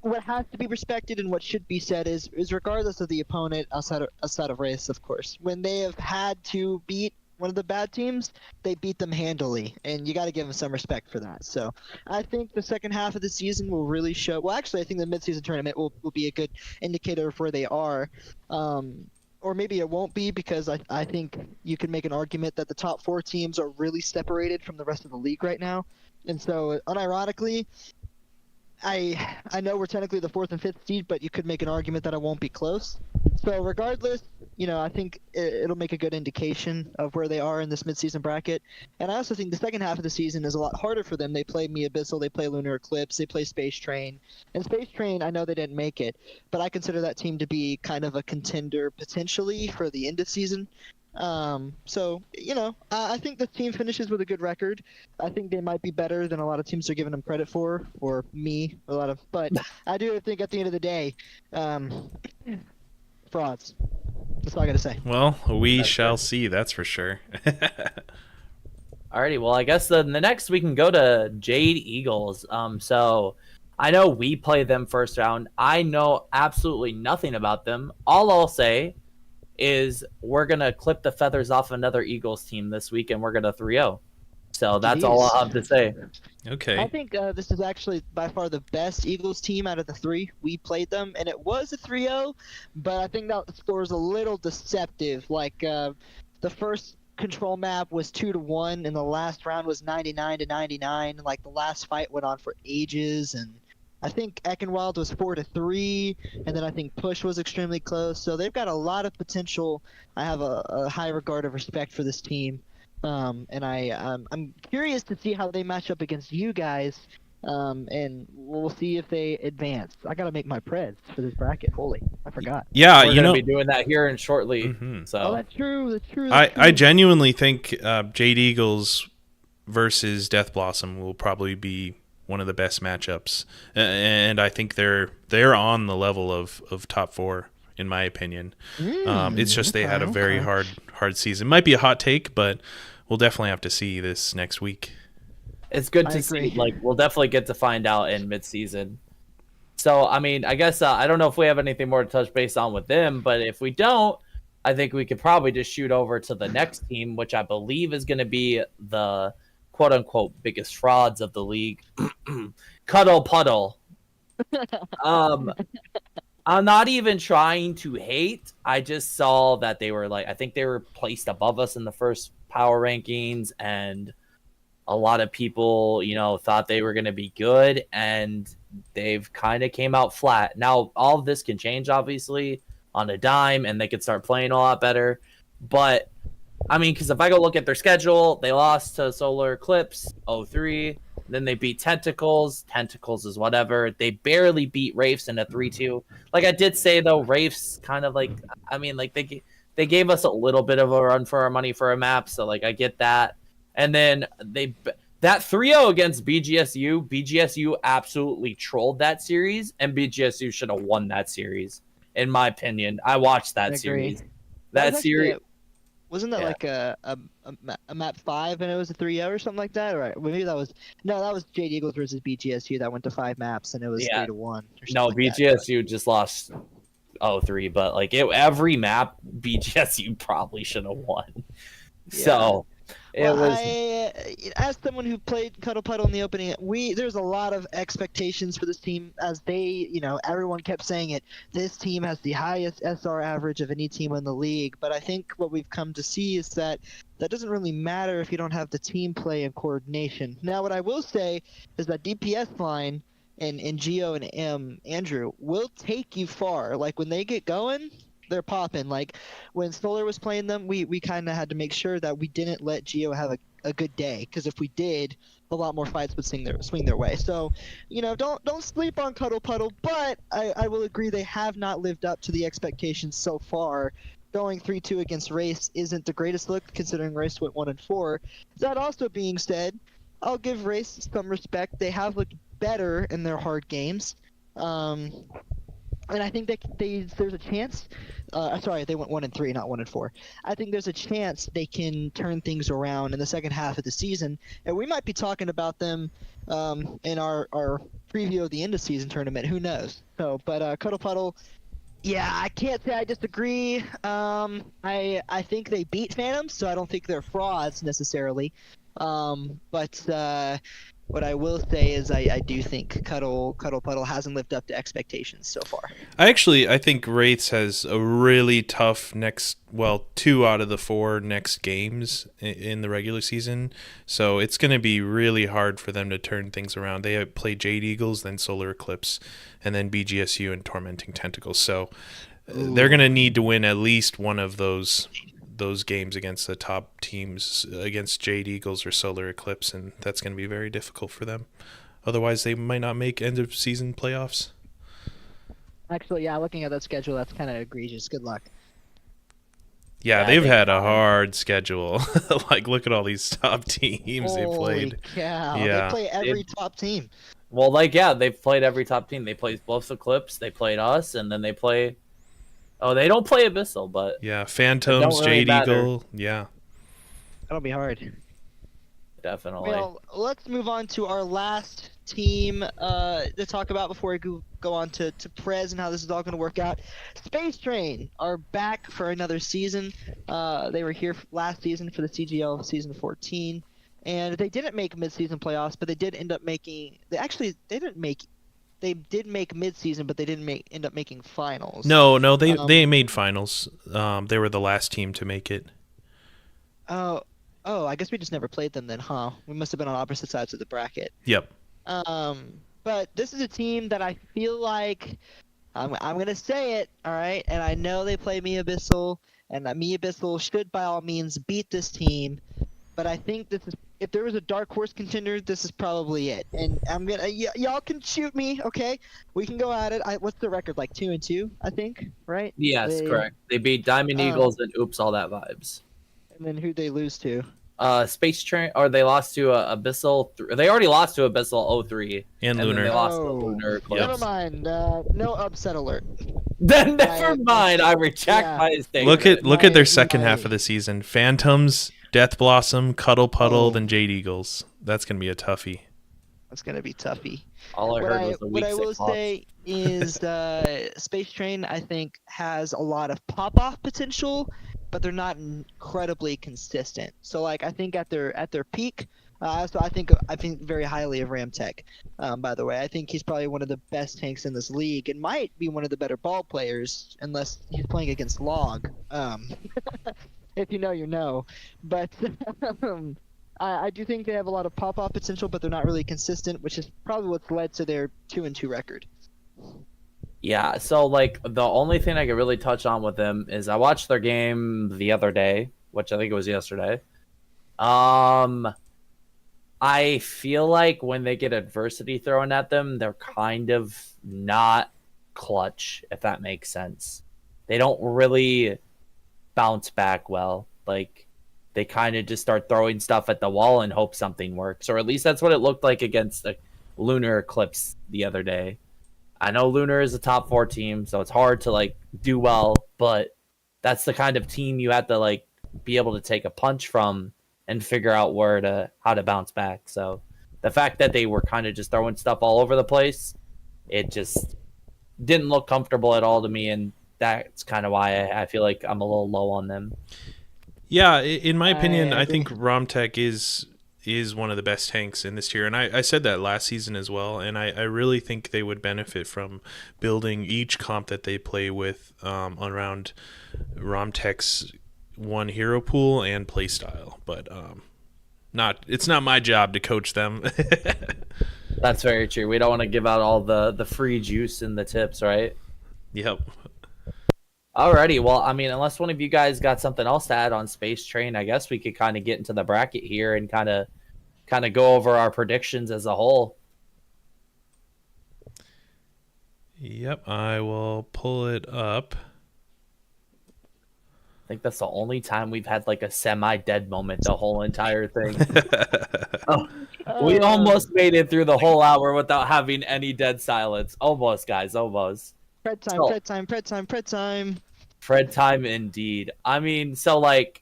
what has to be respected and what should be said is regardless of the opponent outside of Wraiths, of course, when they have had to beat one of the bad teams, they beat them handily, and you got to give them some respect for that. So I think the second half of the season will really show. Well, actually, I think the midseason tournament will be a good indicator of where they are. Or maybe it won't be, because I think you can make an argument that the top 4 teams are really separated from the rest of the league right now. And so, unironically, I know we're technically the 4th and 5th seed, but you could make an argument that it won't be close. So regardless, I think it'll make a good indication of where they are in this midseason bracket. And I also think the second half of the season is a lot harder for them. They play Mi Abyssal, they play Lunar Eclipse, they play Space Train. And Space Train, I know they didn't make it, but I consider that team to be kind of a contender potentially for the end of season. So, I think the team finishes with a good record. I think they might be better than a lot of teams are giving them credit for, or me, but I do think at the end of the day, frauds. That's all I gotta say. Well, we shall see, that's for sure. Alrighty, well, I guess the next we can go to Jade Eagles. So I know we play them first round. I know absolutely nothing about them. All I'll say is we're going to clip the feathers off another Eagles team this week, and we're going to 3-0. So that's all I'll have to say. Okay. I think this is actually by far the best Eagles team out of the 3. We played them, and it was a 3-0, but I think that score is a little deceptive. Like, the first control map was 2-1, and the last round was 99-99. Like, the last fight went on for ages, and I think Eckenwild was 4-3, and then I think Push was extremely close. So they've got a lot of potential. I have a high regard of respect for this team, and I'm curious to see how they match up against you guys. and we'll see if they advance. I gotta make my preds for this bracket. Holy, I forgot. Yeah, We're you gonna know, be doing that here and shortly. Mhm. So Oh, that's true. That's true. I That's true. genuinely think Jade Eagles versus Death Blossom will probably be one of the best matchups, and I think they're on the level of top 4 in my opinion. It's just they had a very okay. hard season. Might be a hot take, but we'll definitely have to see this next week. it's good I to agree. see. Like, we'll definitely get to find out in mid-season. So, I mean, I guess I don't know if we have anything more to touch base on with them, but if we don't, I think we could probably just shoot over to the next team, which I believe is going to be the quote-unquote biggest frauds of the league, Cuddle Puddle. I'm not even trying to hate. I just saw that they were I think they were placed above us in the first power rankings, and a lot of people, thought they were going to be good, and they've kind of came out flat. Now, all of this can change, obviously, on a dime, and they could start playing a lot better. But, I mean, because if I go look at their schedule, they lost to Solar Eclipse 0-3. Then they beat Tentacles. Tentacles is whatever. They barely beat Wraiths in a 3-2. Like I did say, though, Wraiths kind of they gave us a little bit of a run for our money for a map. So, I get that. And then that 3-0 against BGSU absolutely trolled that series, and BGSU should have won that series, in my opinion. I watched that I agree. series. That That series. wasn't that Yeah. like a map 5 and it was a 3-0 or something like that? Or maybe that was Jade Eagles versus BGSU that went to 5 maps and it was 3-1. Or No, something like that. BGSU just lost 0-3, but every map BGSU probably should have won. Yeah. So Well, as someone who played Cuddle Puddle in the opening, there's a lot of expectations for this team, as they, everyone kept saying it. This team has the highest SR average of any team in the league, but I think what we've come to see is that doesn't really matter if you don't have the team play and coordination. Now, what I will say is that DPS line and Geo and Andrew will take you far. Like when they get going, they're popping. Like when Solar was playing them, we kind of had to make sure that we didn't let Geo have a good day, because if we did, a lot more fights would swing their way. So, don't sleep on Cuddle Puddle, but I will agree they have not lived up to the expectations so far. Going 3-2 against Race isn't the greatest look, considering Race went 1-4. That also being said, I'll give Race some respect. They have looked better in their hard games. And I think there's a chance. Sorry, they went 1-3, not 1-4. I think there's a chance they can turn things around in the second half of the season, and we might be talking about them in our preview of the end of season tournament. Who knows? So, but Cuddle Puddle, yeah, I can't say I disagree. I think they beat Phantoms, so I don't think they're frauds necessarily. But what I will say is I do think Cuddle Puddle hasn't lived up to expectations so far. I think Wraiths has a really tough 2 out of the 4 next games in the regular season. So it's going to be really hard for them to turn things around. They play Jade Eagles, then Solar Eclipse, and then BGSU and Tormenting Tentacles. So they're going to need to win at least one of those games against the top teams, against Jade Eagles or Solar Eclipse, and that's going to be very difficult for them. Otherwise, they might not make end of season playoffs. Actually, yeah, looking at that schedule, that's kind of egregious. Good luck. Yeah, they've had a hard schedule. Look at all these top teams they played. Holy cow. Yeah. They play every top team. Well, they've played every top team. They played both Eclipse, they played us, and then they play. Oh, they don't play Abyssal, but Yeah, Phantoms, really Jade matter. Eagle. Yeah. That'll be hard. definitely. Well, let's move on to our last team to talk about before we go on to Prez and how this is all going to work out. Space Train are back for another season. They were here last season for the CGL season 14, and they didn't make mid-season playoffs, but they did end up making. They did make mid-season, but they didn't end up making finals. No, they made finals. They were the last team to make it. Oh, I guess we just never played them then, huh? We must have been on opposite sides of the bracket. Yep. But this is a team that I feel like I'm gonna say it, all right. And I know they play Mi Abyssal, and Mi Abyssal should by all means beat this team. But I think if there was a dark horse contender, this is probably it. And I'm gonna y'all can shoot me, okay? We can go at it. What's the record? Like 2-2, I think, right? Yes, correct. They beat Diamond Eagles and Oops All That Vibes. And then who'd they lose to? Space Train, or they lost to Abyssal. They already lost to Abyssal 0-3. And then Lunar. they lost to Oh. Lunar. Never Eclipse. mind. No upset alert. Then never mind. I retract Yeah. my statement. Look at their My- second my- half of the season. Phantoms, Death Blossom, Cuddle Puddle, Oh. then Jade Eagles. That's gonna be a toughie. That's gonna be toughy. All I What heard I, was the what weak I will six Hawks. say is Space Train, I think, has a lot of pop-off potential, but they're not incredibly consistent. So, like, I think at their peak, so I think very highly of Ramtech. By the way, I think he's probably one of the best tanks in this league, and might be one of the better ball players, unless he's playing against Log. If you know, you know. But I do think they have a lot of pop-off potential, but they're not really consistent, which is probably what's led to their 2-2 record. Yeah, so like the only thing I could really touch on with them is I watched their game the other day, which I think it was yesterday. I feel like when they get adversity thrown at them, they're kind of not clutch, if that makes sense. They don't really bounce back well. Like they kind of just start throwing stuff at the wall and hope something works, or at least that's what it looked like against the Lunar Eclipse the other day. I know Lunar is a top 4 team, so it's hard to like do well, but that's the kind of team you have to like be able to take a punch from and figure out how to bounce back. So the fact that they were kind of just throwing stuff all over the place, it just didn't look comfortable at all to me, and that's kind of why I feel like I'm a little low on them. Yeah, in my opinion, I agree. think Ramtech is one of the best tanks in this tier, and I said that last season as well, and I really think they would benefit from building each comp that they play with around Ramtech's one hero pool and playstyle, but it's not my job to coach them. That's very true. We don't want to give out all the free juice and the tips, right? Yep. Alrighty, well, I mean, unless one of you guys got something else to add on Space Train, I guess we could kind of get into the bracket here and kind of go over our predictions as a whole. Yep, I will pull it up. I think that's the only time we've had like a semi-dead moment the whole entire thing. We almost made it through the whole hour without having any dead silence. Almost, guys, almost. Pred time, So- pred time, pred time, pred time. Fred time indeed. I mean, so like,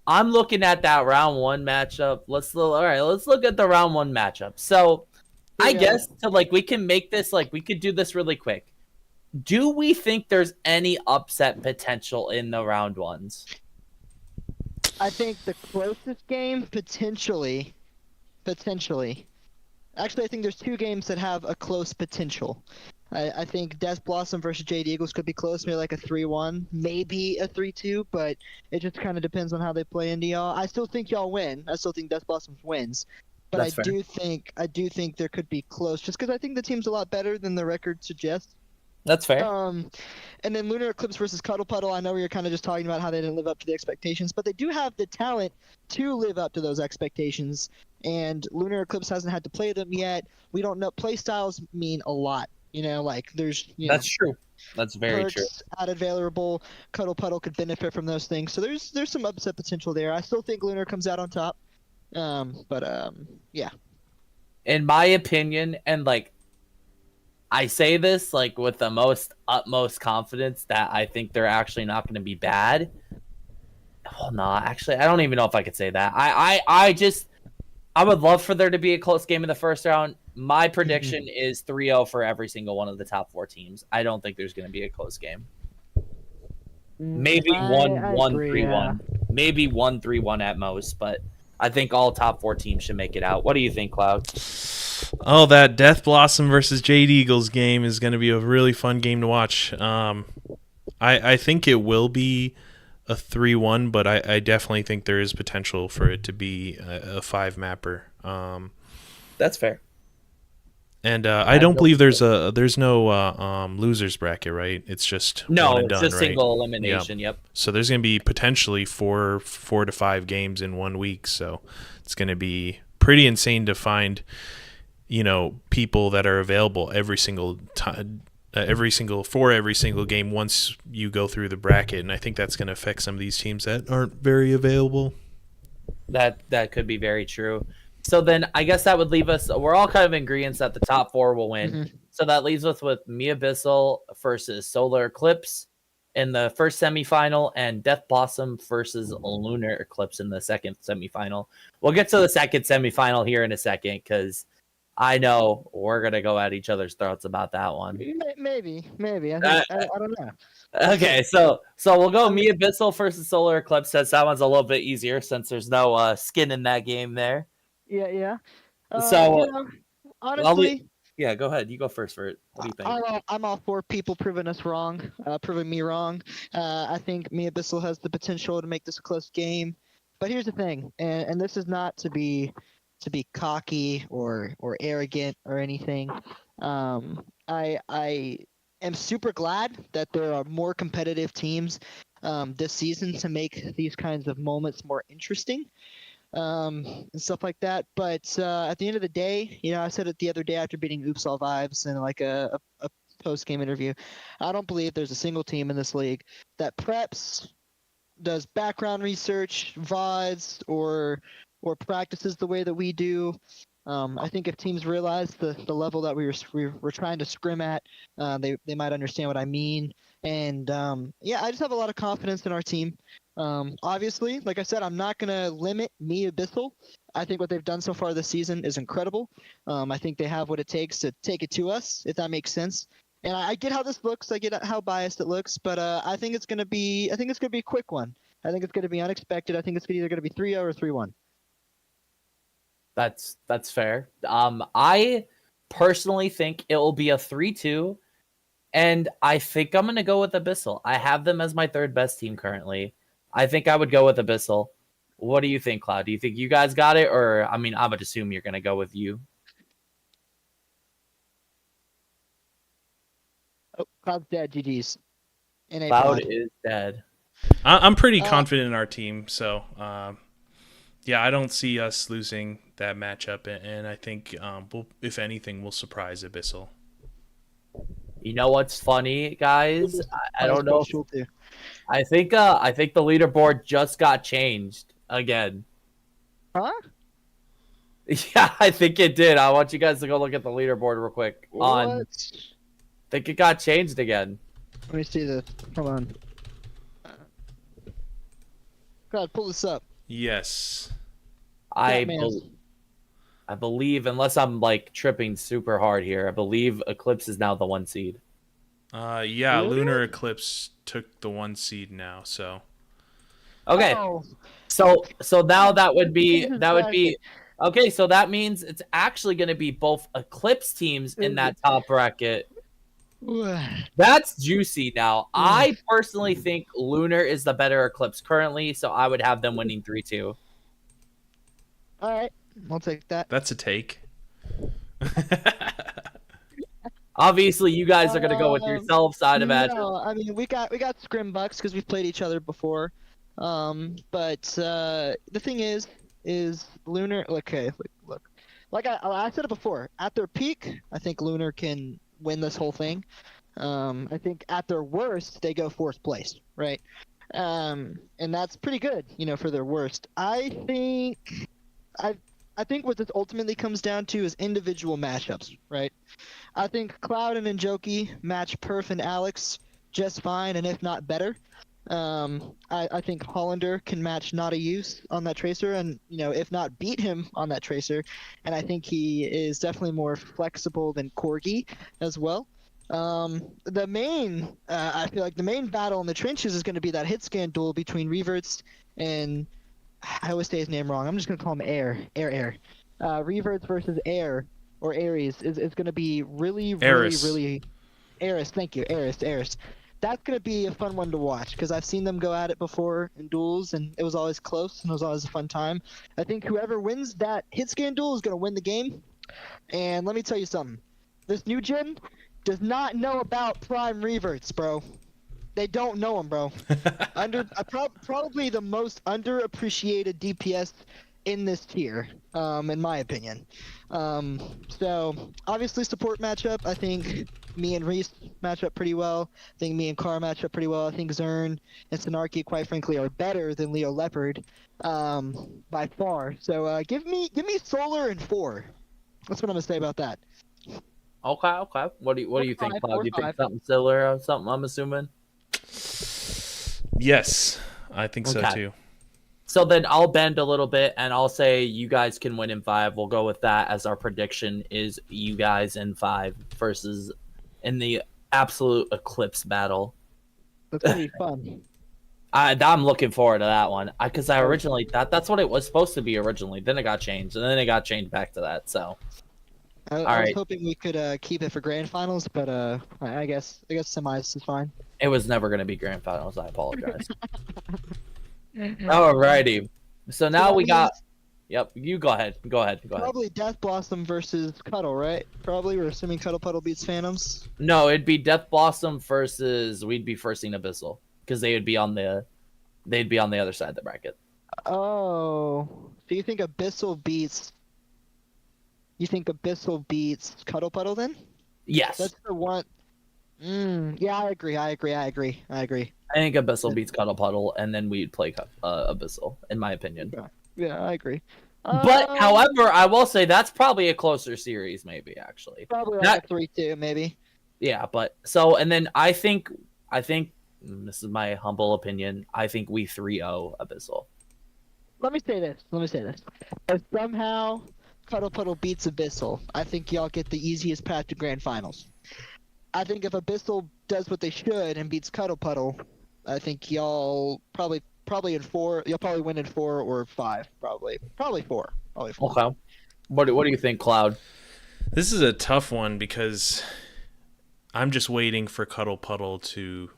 I'm looking at that round 1 matchup. Let's look at the round 1 matchup. So, I Yeah. guess we can make this we could do this really quick. Do we think there's any upset potential in the round 1s? I think the closest game, potentially. Actually, I think there's 2 games that have a close potential. I think Death Blossom versus Jade Eagles could be close, maybe like a 3-1, maybe a 3-2, but it just kind of depends on how they play into y'all. I still think y'all win. I still think Death Blossom wins. But That's fair. I do think there could be close, just because I think the team's a lot better than the record suggests. That's fair. And then Lunar Eclipse versus Cuddle Puddle. I know we were kind of just talking about how they didn't live up to the expectations, but they do have the talent to live up to those expectations. And Lunar Eclipse hasn't had to play them yet. We don't know. Play styles mean a lot. You know, like there's That's true. That's very perks true. added variable. Cuddle Puddle could benefit from those things. So there's some upset potential there. I still think Lunar comes out on top. Yeah. In my opinion, and I say this with the utmost confidence that I think they're actually not going to be bad. Oh no, actually, I don't even know if I could say that. I would love for there to be a close game in the first round. My prediction is 3-0 for every single one of the top 4 teams. I don't think there's going to be a close game. Maybe I 1-1, agree, 3-1. Maybe 1-3-1 at most, but I think all top 4 teams should make it out. What do you think, Cloud? Oh, that Death Blossom versus Jade Eagles game is going to be a really fun game to watch. I think it will be a 3-1, but I definitely think there is potential for it to be a 5-mapper. That's fair. And I don't believe there's no losers bracket, right? It's just No, one and it's done, just right? single elimination. Yep. So there's going to be potentially four to 5 games in 1 week. So it's going to be pretty insane to find, people that are available every single time, every single game once you go through the bracket. And I think that's going to affect some of these teams that aren't very available. That could be very true. So then I guess that would leave us. We're all kind of in agreement that the top 4 will win. Mhm. So that leaves us with Mi Abyssal versus Solar Eclipse in the first semifinal, and Death Blossom versus Lunar Eclipse in the second semifinal. We'll get to the second semifinal here in a second because I know we're gonna go at each other's throats about that one. Maybe. I don't know. Okay, so we'll go Mi Abyssal versus Solar Eclipse, since that one's a little bit easier since there's no skin in that game there. Yeah. So, honestly, Yeah, go ahead. You go first for it. What do you think? I'm all for people proving us wrong, proving me wrong. I think Mi Abyssal has the potential to make this a close game. But here's the thing, and this is not to be cocky or arrogant or anything. I am super glad that there are more competitive teams this season to make these kinds of moments more interesting. And stuff like that. But at the end of the day, I said it the other day after beating Oops All Vibes in like a post-game interview. I don't believe there's a single team in this league that preps, does background research, VODs, or practices the way that we do. I think if teams realize the level that we were trying to scrim at, they might understand what I mean. And I just have a lot of confidence in our team. Obviously, like I said, I'm not going to limit Mi Abyssal. I think what they've done so far this season is incredible. I think they have what it takes to take it to us, if that makes sense. And I get how this looks. I get how biased it looks, but I think it's going to be a quick one. I think it's going to be unexpected. I think it's either going to be 3-0 or 3-1. That's fair. I personally think it will be a 3-2, and I think I'm going to go with Abyssal. I have them as my third best team currently. I think I would go with Abyssal. What do you think, Cloud? Do you think you guys got it? Or, I would assume you're going to go with you. Oh, Cloud's dead. GG's. Cloud is dead. I'm pretty confident in our team. So, I don't see us losing that matchup. And I think, if anything, we'll surprise Abyssal. You know what's funny, guys? I don't know. I think the leaderboard just got changed again. Huh? Yeah, I think it did. I want you guys to go look at the leaderboard real quick. I think it got changed again. Let me see this. Hold on. God, pull this up. Yes. I believe, unless I'm tripping super hard here, I believe Eclipse is now the 1 seed. Really? Lunar Eclipse took the 1 seed now, so. Okay. Oh. So now that would be okay, so that means it's actually going to be both Eclipse teams in that top bracket. That's juicy now. I personally think Lunar is the better Eclipse currently, so I would have them winning 3-2. All right. I'll take that. That's a take. Obviously, you guys are gonna go with yourself side of it. No, we got scrim bucks because we've played each other before. But the thing is Lunar. Okay, look. Like I said it before. At their peak, I think Lunar can win this whole thing. I think at their worst, they go 4th place, right? And that's pretty good, for their worst. I think what this ultimately comes down to is individual matchups, right? I think Cloud and Njoki match Perf and Alex just fine, and if not better. I think Hollander can match Nada Use on that Tracer, and if not beat him on that Tracer. And I think he is definitely more flexible than Corgi as well. I feel like the main battle in the trenches is going to be that hit scan duel between Reverts and I always say his name wrong. I'm just gonna call him Air. Reverts versus Air or Ares is going to be really Ares. Thank you, Ares. That's going to be a fun one to watch because I've seen them go at it before in duels, and it was always close and it was always a fun time. I think whoever wins that hit scan duel is going to win the game. And let me tell you something. this new gen does not know about prime reverts, bro. They don't know them, bro. Probably the most underappreciated DPS in this tier, in my opinion. So obviously support matchup. I think me and Reese match up pretty well. I think me and Carr match up pretty well. I think Zern and Snarky, quite frankly, are better than Leo Leopard, by far. So give me Solar and 4. That's what I'm gonna say about that. Okay. What do you think, 4-5, Cloud? Do you think 4-5. something similar or something? I'm assuming. Yes, I think so Okay. too. So then I'll bend a little bit and I'll say you guys can win in 5. We'll go with that as our prediction is you guys in 5 versus in the absolute Eclipse battle. That's gonna be fun. I'm looking forward to that one because I originally that's what it was supposed to be originally. Then it got changed and then it got changed back to that. So I was right. hoping we could keep it for grand finals, but I guess semis is fine. it was never going to be grand finals. I apologize. Alrighty. So now we got. Yep. You go ahead. Go ahead. Probably Death Blossom versus Cuddle, right? Probably. We're assuming Cuddle Puddle beats Phantoms. No, it'd be Death Blossom versus we'd be firsting Abyssal because they'd be on the other side of the bracket. Oh, so you think Abyssal beats? You think Abyssal beats Cuddle Puddle then? Yes, That's the one. Yeah, I agree. I think Abyssal beats Cuddle Puddle, and then we'd play Abyssal, in my opinion. Yeah, I agree. But however, I will say that's probably a closer series, maybe actually. Probably Not- like a 3-2, maybe. Yeah, but so and then I think this is my humble opinion. I think we 3-0 Abyssal. Let me say this. If somehow Cuddle Puddle beats Abyssal, I think y'all get the easiest path to grand finals. I think if Abyssal does what they should and beats Cuddle Puddle, I think y'all probably in 4. You'll probably win in 4 or 5. Probably 4. Okay. What do you think, Cloud? This is a tough one because I'm just waiting for Cuddle Puddle to,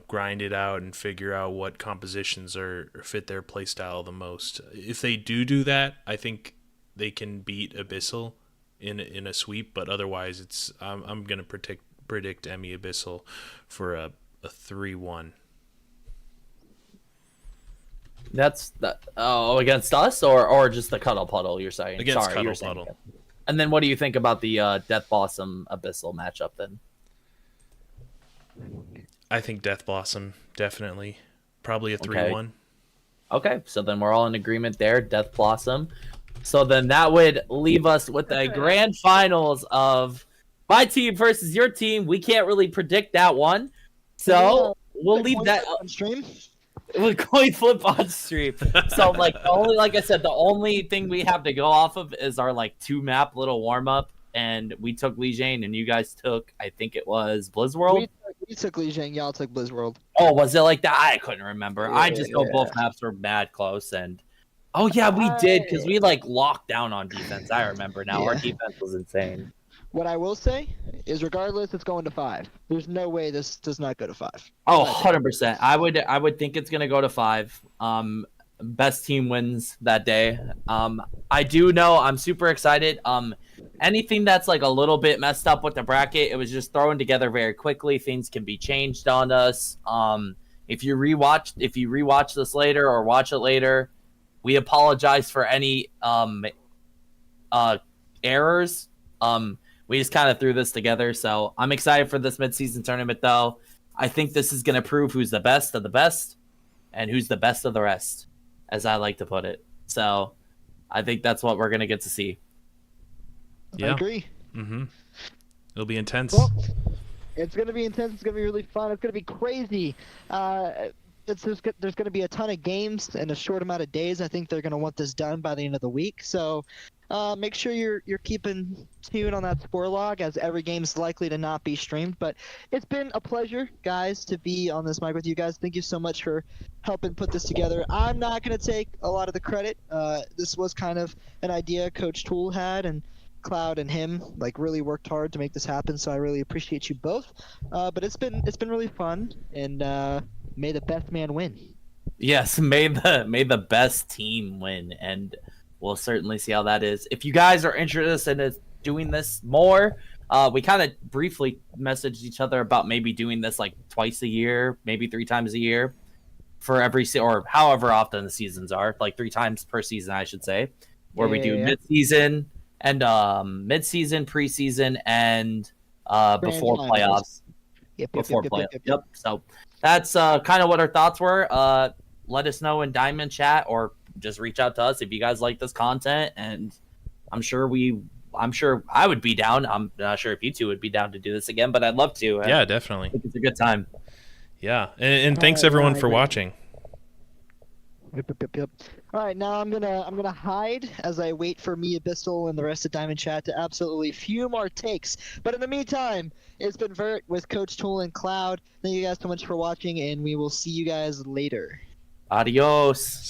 grind it out and figure out what compositions fit their playstyle the most. If they do that, I think they can beat Abyssal in a sweep, but otherwise I'm going to predict Emmy Abyssal for a 3-1. That's against us or just the Cuddle Puddle? You're saying Against Sorry, Cuddle Puddle. And then what do you think about the Death Blossom Abyssal matchup then? I think Death Blossom definitely, probably a 3-1. Okay, so then we're all in agreement there. Death Blossom. So then that would leave us with the grand finals of my team versus your team. We can't really predict that one, so we'll leave that on stream. with coin flip on stream. So like the only thing we have to go off of is our 2-map little warm up, and we took Lijiang, and you guys took, I think it was Blizzworld. We took Lijiang, y'all took Blizzworld. Oh, was it like that? I couldn't remember. I just know Yeah. both maps were mad close, and oh yeah, we did because we locked down on defense. I remember now. Our Yeah. defense was insane. What I will say is, regardless, it's going to 5. There's no way this does not go to 5. Oh, 100%. I would think it's gonna go to 5. Best team wins that day. I do know I'm super excited. Anything that's a little bit messed up with the bracket, it was just thrown together very quickly. Things can be changed on us. If you rewatch this later or watch it later, we apologize for any errors. We just kind of threw this together, so I'm excited for this mid-season tournament, though. I think this is going to prove who's the best of the best and who's the best of the rest, as I like to put it. So I think that's what we're going to get to see. Yeah. I agree. Mm-hmm. It'll be intense. Well, it's going to be intense. It's going to be really fun. It's going to be crazy. There's going to be a ton of games in a short amount of days. I think they're going to want this done by the end of the week. So make sure you're keeping tuned on that score log, as every game is likely to not be streamed. But it's been a pleasure, guys, to be on this mic with you guys. Thank you so much for helping put this together. I'm not going to take a lot of the credit. This was kind of an idea Coach Tool had, and Cloud and him really worked hard to make this happen. So I really appreciate you both. But it's been really fun, and may the best man win. Yes, may the best team win, and we'll certainly see how that is. If you guys are interested in doing this more, We kind of briefly messaged each other about maybe doing this like twice a year, maybe 3 times a year for every or however often the seasons are, like 3 times per season, I should say, where we do mid-season and mid-season, preseason, and before finals. playoffs. Before playoffs. Yep. So that's kind of what our thoughts were. Let us know in Diamond Chat or just reach out to us if you guys like this content, and I'm sure I would be down. I'm not sure if you two would be down to do this again, but I'd love to. Yeah, definitely. I think it's a good time. Yeah, and thanks everyone for watching. Yep. All right, now I'm gonna hide as I wait for Mia Bistel and the rest of Diamond Chat to absolutely few more takes. But in the meantime, it's been Vert with Coach Tool and Cloud. Thank you guys so much for watching, and we will see you guys later. Adios.